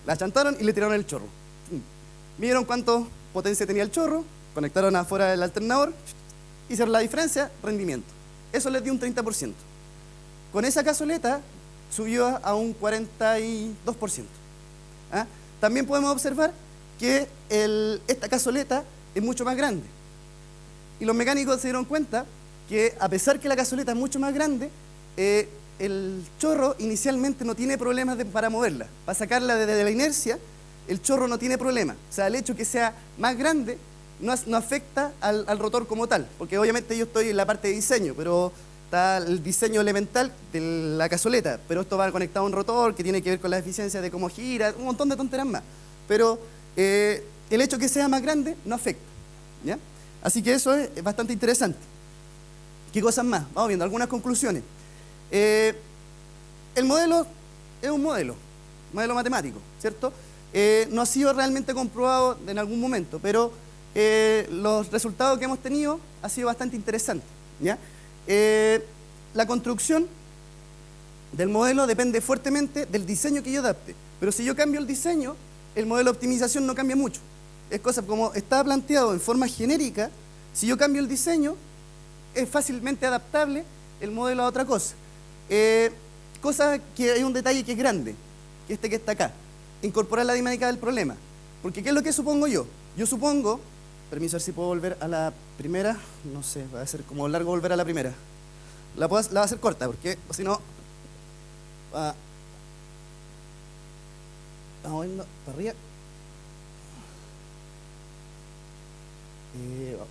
la chantaron y le tiraron el chorro. Midieron cuánto potencia tenía el chorro, conectaron afuera del alternador, hicieron la diferencia, rendimiento. Eso les dio un 30%. Con esa cazoleta subió a un 42%. ¿Ah? También podemos observar que esta cazoleta es mucho más grande. Y los mecánicos se dieron cuenta que a pesar que la cazoleta es mucho más grande, el chorro inicialmente no tiene problemas para moverla. Para sacarla de la inercia, el chorro no tiene problema. O sea, el hecho que sea más grande no afecta al rotor como tal. Porque obviamente yo estoy en la parte de diseño, pero está el diseño elemental de la cazoleta. Pero esto va conectado a un rotor que tiene que ver con la eficiencia de cómo gira, un montón de tonteras más. Pero el hecho que sea más grande no afecta, ¿ya? Así que eso es bastante interesante. ¿Qué cosas más? Vamos viendo algunas conclusiones. El modelo es un modelo matemático, ¿cierto? No ha sido realmente comprobado en algún momento, pero los resultados que hemos tenido han sido bastante interesantes, ¿ya? La construcción del modelo depende fuertemente del diseño que yo adapte, pero si yo cambio el diseño, el modelo de optimización no cambia mucho. Es cosa como está planteado en forma genérica, si yo cambio el diseño, es fácilmente adaptable el modelo a otra cosa. Cosa que hay un detalle que es grande, que está acá, incorporar la dinámica del problema. Porque ¿qué es lo que supongo yo? Yo supongo, permiso, a ver si puedo volver a la primera, no sé, va a ser como largo volver a la primera. La voy a hacer corta, porque si no, vamos viendo para arriba.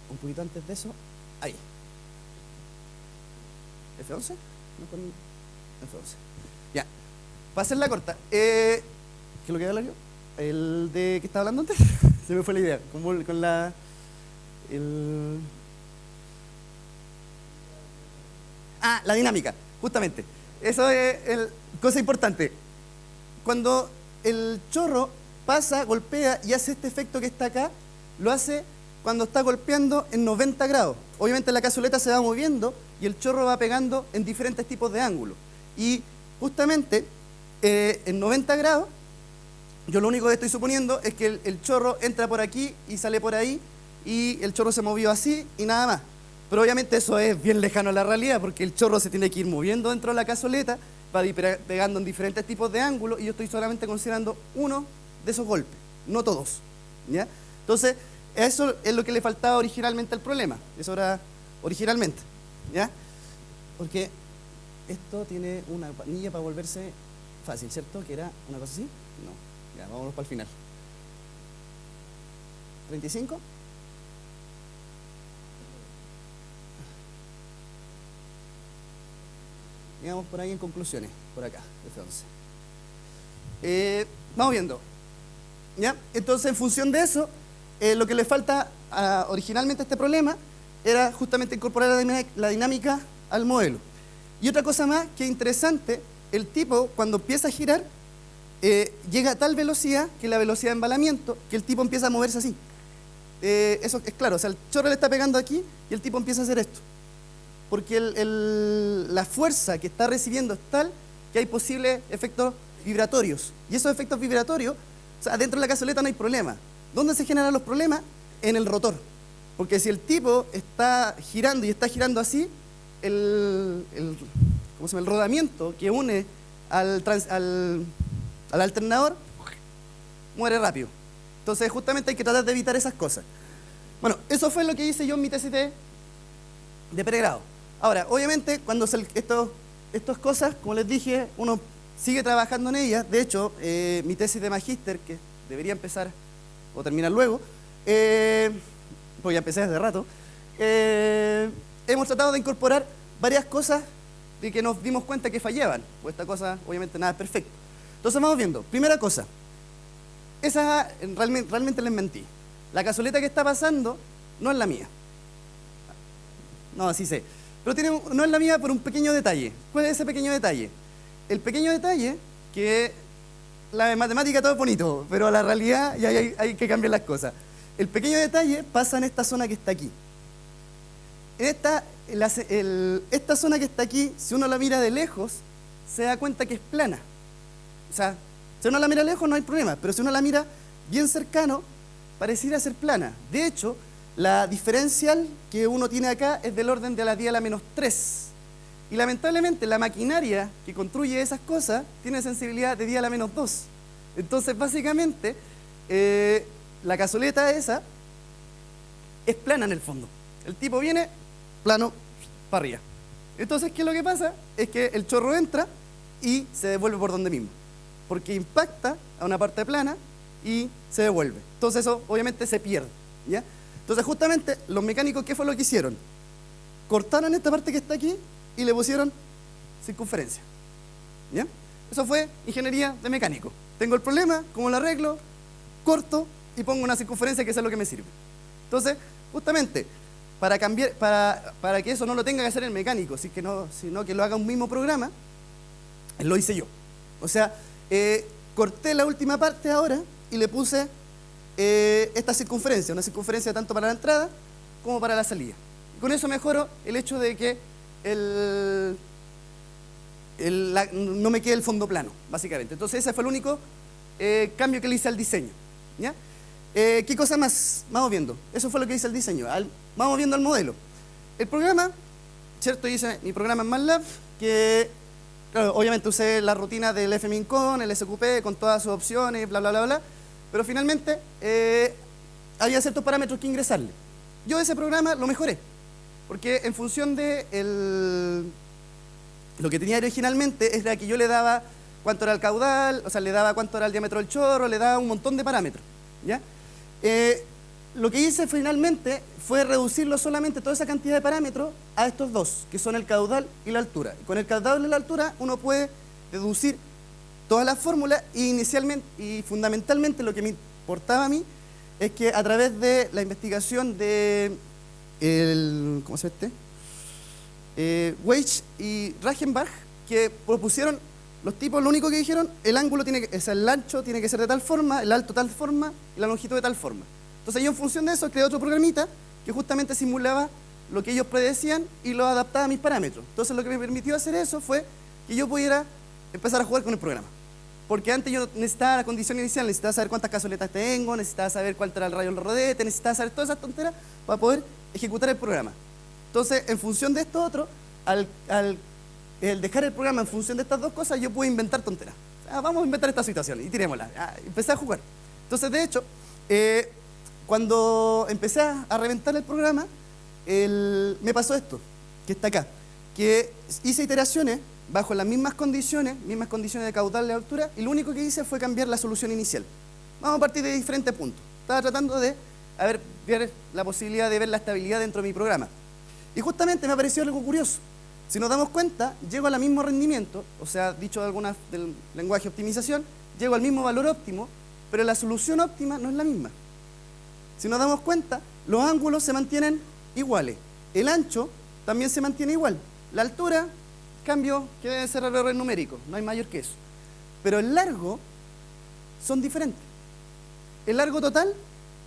Un poquito antes de eso, ahí. F11, no con F11. Ya, para hacerla corta, ¿qué es lo que habla yo? El de que estaba hablando antes, se me fue la idea, con la la dinámica, justamente. Eso es cosa importante. Cuando el chorro pasa, golpea y hace este efecto que está acá, lo hace cuando está golpeando en 90 grados. Obviamente la cazoleta se va moviendo y el chorro va pegando en diferentes tipos de ángulos. Y justamente en 90 grados, yo lo único que estoy suponiendo es que el chorro entra por aquí y sale por ahí y el chorro se movió así y nada más. Pero obviamente eso es bien lejano a la realidad porque el chorro se tiene que ir moviendo dentro de la cazoleta, va ir pegando en diferentes tipos de ángulos y yo estoy solamente considerando uno de esos golpes, no todos, ¿ya? Entonces, eso es lo que le faltaba originalmente al problema. Eso era originalmente, ¿ya? Porque esto tiene una panilla para volverse fácil, ¿cierto? Que era una cosa así. No, ya, vámonos para el final. 35. Digamos por ahí en conclusiones, por acá, F11. Vamos viendo, ¿ya? Entonces, en función de eso, lo que le falta originalmente a este problema era justamente incorporar la dinámica al modelo. Y otra cosa más que es interesante, el tipo cuando empieza a girar, llega a tal velocidad, que es la velocidad de embalamiento, que el tipo empieza a moverse así. Eso es claro, o sea, el chorro le está pegando aquí y el tipo empieza a hacer esto. Porque la fuerza que está recibiendo es tal que hay posibles efectos vibratorios. Y esos efectos vibratorios, o sea, dentro de la cazoleta no hay problema. ¿Dónde se generan los problemas? En el rotor. Porque si el tipo está girando y está girando así, el rodamiento que une al alternador muere rápido. Entonces justamente hay que tratar de evitar esas cosas. Bueno, eso fue lo que hice yo en mi tesis de pregrado. Ahora, obviamente, cuando estas cosas, como les dije, uno sigue trabajando en ellas. De hecho, mi tesis de magíster, que debería empezar o terminar luego, porque ya empecé hace rato, hemos tratado de incorporar varias cosas de que nos dimos cuenta que fallaban. Pues esta cosa, obviamente, nada es perfecto. Entonces vamos viendo. Primera cosa, esa realmente les mentí. La cazoleta que está pasando no es la mía. No, así sé. Pero no es la mía por un pequeño detalle. ¿Cuál es ese pequeño detalle? El pequeño detalle, que la matemática todo es bonito, pero a la realidad ya hay que cambiar las cosas. El pequeño detalle pasa en esta zona que está aquí. En esta esta zona que está aquí, si uno la mira de lejos, se da cuenta que es plana. O sea, si uno la mira lejos no hay problema, pero si uno la mira bien cercano, pareciera ser plana. De hecho, la diferencial que uno tiene acá es del orden de la 10 a la menos 3. Y lamentablemente la maquinaria que construye esas cosas tiene sensibilidad de 10 a la menos 2. Entonces, básicamente, la cazoleta esa es plana en el fondo. El tipo viene plano para arriba. Entonces, ¿qué es lo que pasa? Es que el chorro entra y se devuelve por donde mismo, porque impacta a una parte plana y se devuelve. Entonces eso obviamente se pierde, ¿ya? Entonces justamente los mecánicos, ¿qué fue lo que hicieron? Cortaron esta parte que está aquí y le pusieron circunferencia, ¿ya? Eso fue ingeniería de mecánico. Tengo el problema, ¿cómo lo arreglo? Corto y pongo una circunferencia que es lo que me sirve. Entonces, justamente, para cambiar, para que eso no lo tenga que hacer el mecánico, sino que lo haga un mismo programa, lo hice yo. O sea, corté la última parte ahora y le puse esta circunferencia, una circunferencia tanto para la entrada como para la salida. Y con eso mejoro el hecho de que no me quede el fondo plano, básicamente. Entonces ese fue el único cambio que le hice al diseño, ¿ya? ¿Qué cosa más vamos viendo? Eso fue lo que hice al diseño. Vamos viendo el modelo. El programa, ¿cierto? Hice mi programa en MATLAB, que claro, obviamente usé la rutina del FMINCON, el SQP, con todas sus opciones, bla, bla, bla, bla. Pero finalmente había ciertos parámetros que ingresarle. Yo ese programa lo mejoré, porque en función de lo que tenía originalmente era que yo le daba cuánto era el caudal, o sea, le daba cuánto era el diámetro del chorro, le daba un montón de parámetros, ¿ya? Lo que hice finalmente fue reducirlo solamente toda esa cantidad de parámetros a estos dos, que son el caudal y la altura. Y con el caudal y la altura uno puede deducir todas las fórmulas y fundamentalmente lo que me importaba a mí es que a través de la investigación de ¿cómo se llama Weich y Reichenbach, que propusieron los tipos, lo único que dijeron, el ángulo el ancho tiene que ser de tal forma, el alto de tal forma y la longitud de tal forma. Entonces yo en función de eso creé otro programita que justamente simulaba lo que ellos predecían y lo adaptaba a mis parámetros. Entonces lo que me permitió hacer eso fue que yo pudiera empezar a jugar con el programa. Porque antes yo necesitaba la condición inicial, necesitaba saber cuántas cazoletas tengo, necesitaba saber cuál era el rayo del rodete, necesitaba saber todas esas tonteras para poder ejecutar el programa. Entonces, en función de esto otro, al dejar el programa en función de estas dos cosas, yo pude inventar tonteras. Vamos a inventar esta situación y tirémosla. Empecé a jugar. Entonces, de hecho, cuando empecé a reventar el programa, me pasó esto, que está acá, que hice iteraciones bajo las mismas condiciones de caudal y de altura, y lo único que hice fue cambiar la solución inicial. Vamos a partir de diferentes puntos. Estaba tratando de ver la posibilidad de ver la estabilidad dentro de mi programa. Y justamente me apareció algo curioso. Si nos damos cuenta, llego al mismo rendimiento, o sea, dicho del lenguaje de optimización, llego al mismo valor óptimo, pero la solución óptima no es la misma. Si nos damos cuenta, los ángulos se mantienen iguales. El ancho también se mantiene igual. La altura, cambio que debe ser error numérico, no hay mayor que eso. Pero el largo son diferentes. El largo total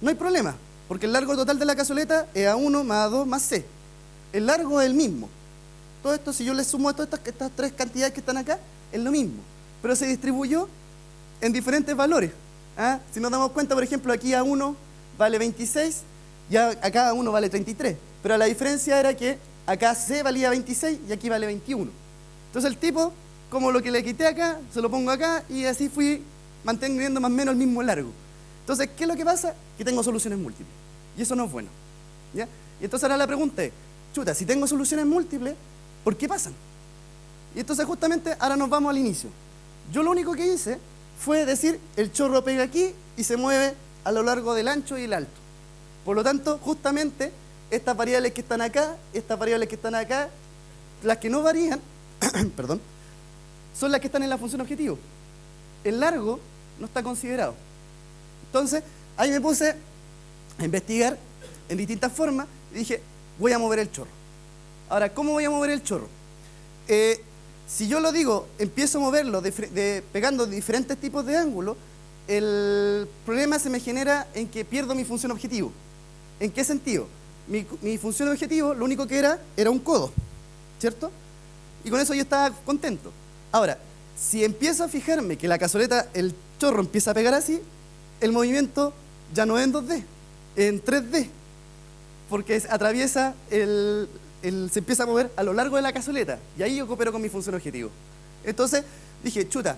no hay problema, porque el largo total de la cazoleta es A1 más A2 más C. El largo es el mismo. Todo esto, si yo le sumo a todas estas tres cantidades que están acá, es lo mismo. Pero se distribuyó en diferentes valores. Si nos damos cuenta, por ejemplo, aquí A1 vale 26 y acá A1 vale 33. Pero la diferencia era que acá C valía 26 y aquí vale 21. Entonces el tipo, como lo que le quité acá, se lo pongo acá y así fui manteniendo más o menos el mismo largo. Entonces, ¿qué es lo que pasa? Que tengo soluciones múltiples. Y eso no es bueno, ¿ya? Y entonces ahora la pregunta es, chuta, si tengo soluciones múltiples, ¿por qué pasan? Y entonces justamente ahora nos vamos al inicio. Yo lo único que hice fue decir, el chorro pega aquí y se mueve a lo largo del ancho y el alto. Por lo tanto, justamente, estas variables que están acá, las que no varían, perdón, son las que están en la función objetivo. El largo no está considerado. Entonces, ahí me puse a investigar en distintas formas y dije, voy a mover el chorro. Ahora, ¿cómo voy a mover el chorro? Si yo lo digo, empiezo a moverlo pegando diferentes tipos de ángulos, el problema se me genera en que pierdo mi función objetivo. ¿En qué sentido? mi función objetivo, lo único que era un codo, ¿cierto? Y con eso yo estaba contento. Ahora, si empiezo a fijarme que la cazoleta, el chorro empieza a pegar así, el movimiento ya no es en 2D, en 3D, porque atraviesa se empieza a mover a lo largo de la cazoleta, y ahí yo coopero con mi función objetivo. Entonces dije, chuta,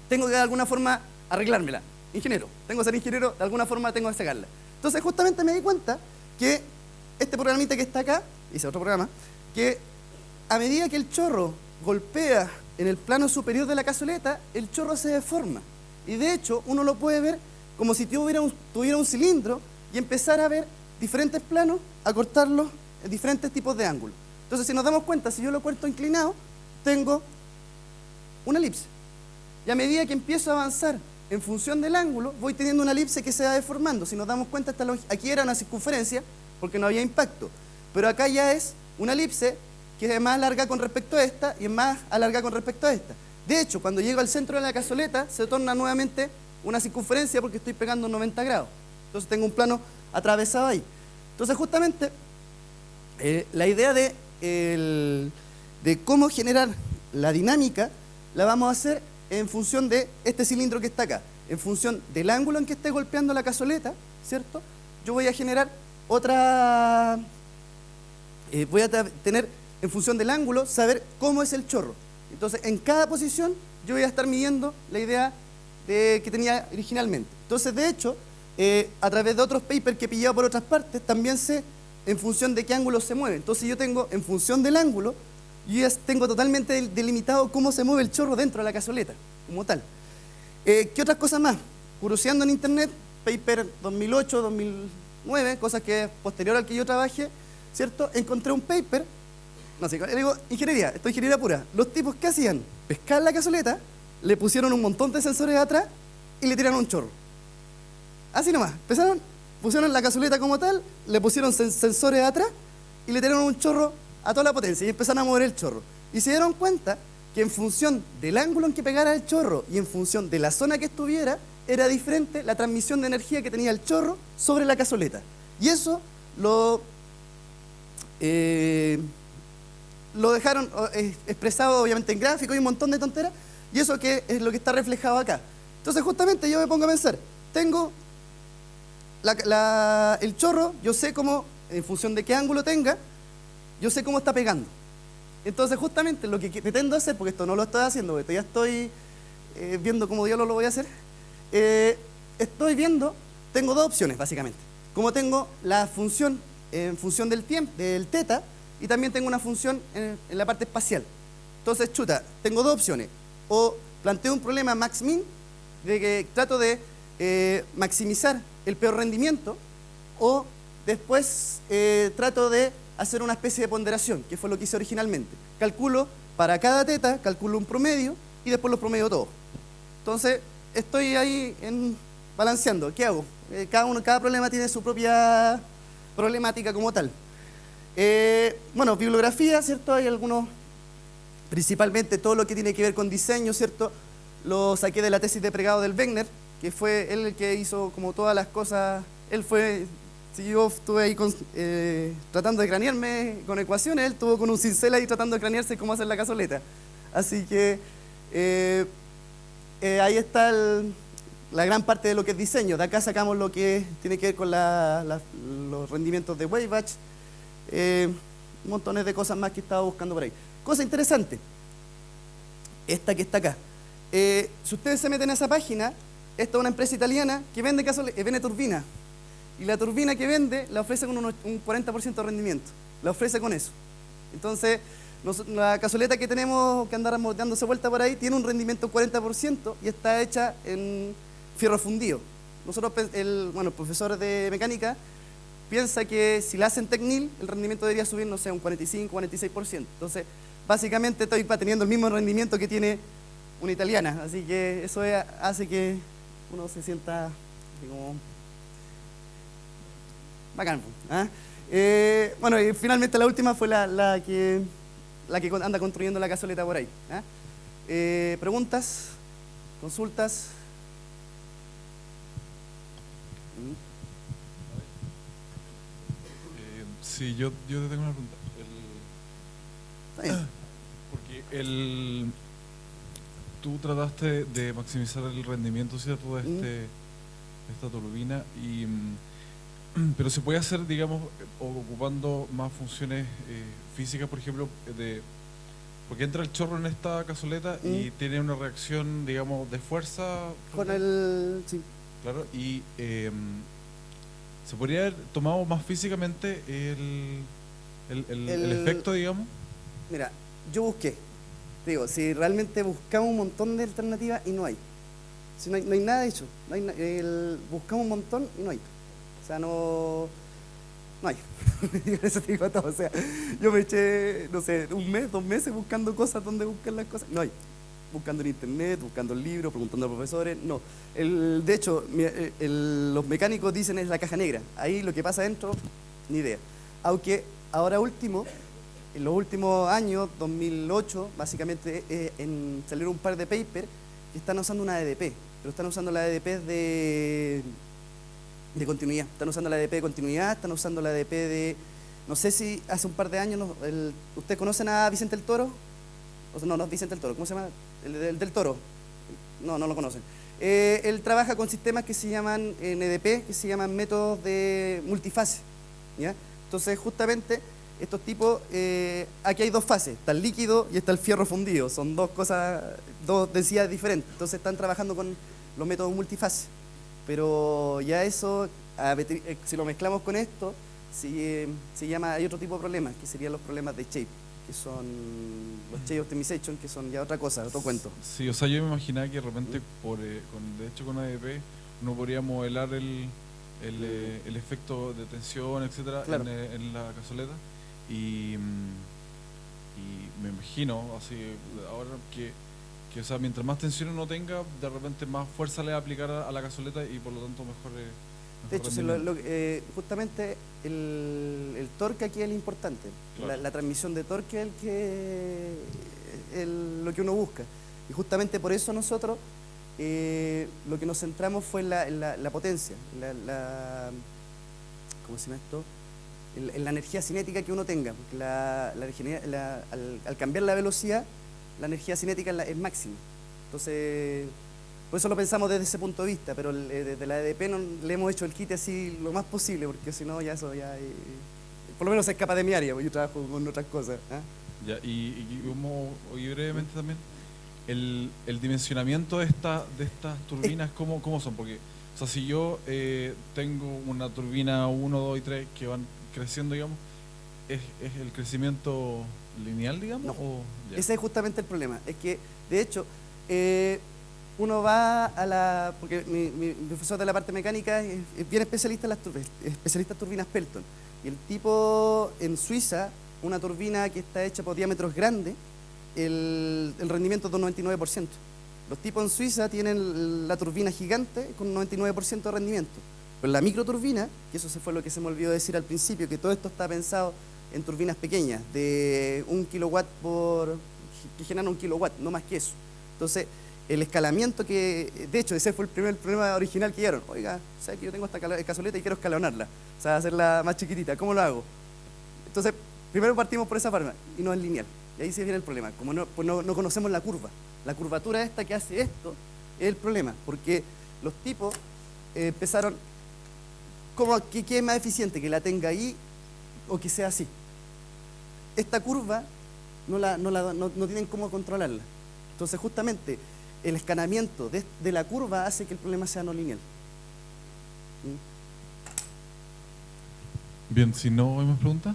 tengo que de alguna forma arreglármela. Ingeniero, tengo que ser ingeniero, de alguna forma tengo que sacarla. Entonces justamente me di cuenta que este programita que está acá, hice otro programa, que a medida que el chorro golpea en el plano superior de la cazoleta, el chorro se deforma. Y de hecho, uno lo puede ver como si tuviera un cilindro y empezar a ver diferentes planos, a cortarlos en diferentes tipos de ángulos. Entonces, si nos damos cuenta, si yo lo corto inclinado, tengo una elipse. Y a medida que empiezo a avanzar en función del ángulo, voy teniendo una elipse que se va deformando. Si nos damos cuenta, aquí era una circunferencia, porque no había impacto. Pero acá ya es una elipse que es más larga con respecto a esta y es más alargada con respecto a esta. De hecho, cuando llego al centro de la cazoleta, se torna nuevamente una circunferencia porque estoy pegando 90 grados. Entonces tengo un plano atravesado ahí. Entonces justamente la idea de cómo generar la dinámica la vamos a hacer en función de este cilindro que está acá. En función del ángulo en que esté golpeando la cazoleta, ¿cierto? Yo voy a generar otra... voy a tener, en función del ángulo, saber cómo es el chorro. Entonces, en cada posición, yo voy a estar midiendo la idea que tenía originalmente. Entonces, de hecho, a través de otros papers que he pillado por otras partes, también sé en función de qué ángulo se mueve. Entonces, yo tengo, en función del ángulo, yo ya tengo totalmente delimitado cómo se mueve el chorro dentro de la cazoleta, como tal. ¿Qué otras cosas más? Curioseando en internet, paper 2008, 2009, cosas que es posterior al que yo trabajé, ¿cierto? Encontré un paper, no sé, le digo, ingeniería, esto es ingeniería pura. Los tipos que hacían, pescar la cazoleta, le pusieron un montón de sensores atrás y le tiraron un chorro. Así nomás, pusieron la cazoleta como tal, le pusieron sensores atrás y le tiraron un chorro a toda la potencia y empezaron a mover el chorro. Y se dieron cuenta que en función del ángulo en que pegara el chorro y en función de la zona que estuviera, era diferente la transmisión de energía que tenía el chorro sobre la cazoleta. Y eso lo dejaron expresado obviamente en gráfico y un montón de tonteras, y eso que es lo que está reflejado acá. Entonces justamente yo me pongo a pensar, tengo el chorro, yo sé cómo, en función de qué ángulo tenga, yo sé cómo está pegando. Entonces justamente lo que pretendo hacer, porque esto no lo estoy haciendo, porque ya estoy viendo cómo diablos lo voy a hacer, estoy viendo, tengo dos opciones básicamente. Como tengo la función en función del tiempo, del teta, y también tengo una función en la parte espacial. Entonces, chuta, tengo dos opciones. O planteo un problema max-min, de que trato de maximizar el peor rendimiento, o después trato de hacer una especie de ponderación, que fue lo que hice originalmente. Calculo para cada teta, calculo un promedio, y después los promedio todos. Entonces, estoy ahí balanceando. ¿Qué hago? Cada problema tiene su propia problemática como tal. Bueno, bibliografía, ¿cierto? Hay algunos, principalmente todo lo que tiene que ver con diseño, ¿cierto? Lo saqué de la tesis de pregado del Wegener, que fue él el que hizo como todas las cosas. Él fue, si yo estuve ahí tratando de cranearme con ecuaciones, él estuvo con un cincel ahí tratando de cranearse cómo hacer la cazoleta. Así que ahí está la gran parte de lo que es diseño. De acá sacamos lo que tiene que ver con los rendimientos de Wavebatch, montones de cosas más que estaba buscando por ahí. Cosa interesante, esta que está acá. Si ustedes se meten a esa página, esta es una empresa italiana que vende turbinas. Y la turbina que vende la ofrece con un 40% de rendimiento. La ofrece con eso. Entonces, la cazoleta que tenemos que andar dándose vuelta por ahí tiene un rendimiento 40% y está hecha en fierro fundido. Nosotros, el profesor de mecánica piensa que si la hacen Tecnil, el rendimiento debería subir, no sé, un 45, 46%. Entonces, básicamente estoy teniendo el mismo rendimiento que tiene una italiana. Así que eso hace que uno se sienta como bacán. Bueno, y finalmente la última fue la que anda construyendo la cazoleta por ahí. ¿Preguntas? ¿Consultas? Sí, yo te tengo una pregunta. Está bien. Porque tú trataste de maximizar el rendimiento, ¿cierto? De esta turbina, pero se puede hacer, digamos, ocupando más funciones físicas, por ejemplo, porque entra el chorro en esta cazoleta y tiene una reacción, digamos, de fuerza. Con el... Sí. Claro, y se podría haber tomado más físicamente el efecto, digamos. Mira, yo busqué. Te digo, si realmente buscamos un montón de alternativas y no hay. Si no hay nada hecho. No hay, buscamos un montón y no hay. O sea, no hay. Eso te digo todo. O sea, yo me eché, no sé, un mes, 2 meses buscando cosas donde buscar las cosas. No hay. Buscando en internet, buscando en libros, preguntando a profesores. No. De hecho, los mecánicos dicen es la caja negra. Ahí lo que pasa adentro, ni idea. Aunque ahora último, en los últimos años, 2008, básicamente salieron un par de papers que están usando una EDP, pero están usando la EDP de continuidad. Están usando la EDP de continuidad, están usando la EDP de... No sé si hace un par de años, ¿ustedes conocen a Vicente el Toro? No, no es Vicente el Toro, ¿cómo se llama? El del Toro. No, no lo conocen. Él trabaja con sistemas que se llaman en EDP, que se llaman métodos de multifase, ¿ya? Entonces, justamente, estos tipos, aquí hay 2 fases, está el líquido y está el fierro fundido, son 2 cosas, 2 densidades diferentes, entonces están trabajando con los métodos multifase, pero ya eso, si lo mezclamos con esto, se llama, hay otro tipo de problemas, que serían los problemas de shape, que son los shape optimization, que son ya otra cosa, otro cuento. Sí, o sea, yo me imaginaba que de repente, de hecho con ADP, uno podría modelar el efecto de tensión, etcétera, claro, en la cazoleta. Y me imagino, así, ahora que o sea, mientras más tensión uno tenga, de repente más fuerza le va a aplicar a la cazoleta y por lo tanto mejor. De hecho, justamente el torque aquí es el importante. Claro. La transmisión de torque es lo que uno busca. Y justamente por eso nosotros lo que nos centramos fue en la potencia, ¿cómo se llama esto? En la energía cinética que uno tenga. Porque al cambiar la velocidad, la energía cinética es máxima. Entonces... Por eso lo pensamos desde ese punto de vista, pero desde la EDP le hemos hecho el kit así lo más posible, porque si no, ya eso ya... por lo menos se escapa de mi área, porque yo trabajo con otras cosas. Ya, y brevemente también, el dimensionamiento de estas turbinas, ¿cómo son? Porque, o sea, si yo tengo una turbina 1, 2 y 3 que van creciendo, digamos, ¿es el crecimiento lineal, digamos? No, o ese es justamente el problema. Es que, de hecho... uno va porque mi profesor de la parte mecánica es bien especialista en turbinas Pelton. Y el tipo en Suiza, una turbina que está hecha por diámetros grandes, el rendimiento es de un 99%. Los tipos en Suiza tienen la turbina gigante con un 99% de rendimiento. Pero la microturbina, que eso fue lo que se me olvidó decir al principio, que todo esto está pensado en turbinas pequeñas, de 1 kilowatt que generan 1 kilowatt, no más que eso. Entonces, el escalamiento de hecho, ese fue el primer problema original que dieron. Oiga, ¿sabes que yo tengo esta cazoleta y quiero escalonarla? O sea, hacerla más chiquitita, ¿cómo lo hago? Entonces, primero partimos por esa forma y no es lineal. Y ahí se viene el problema, como no conocemos la curva. La curvatura esta que hace esto es el problema, porque los tipos empezaron, ¿qué es más eficiente? ¿Que la tenga ahí o que sea así? Esta curva no tienen cómo controlarla. Entonces, justamente, el escanamiento de la curva hace que el problema sea no lineal. Bien, si no hay más preguntas.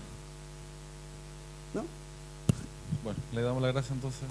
¿No? Bueno, le damos las gracias entonces.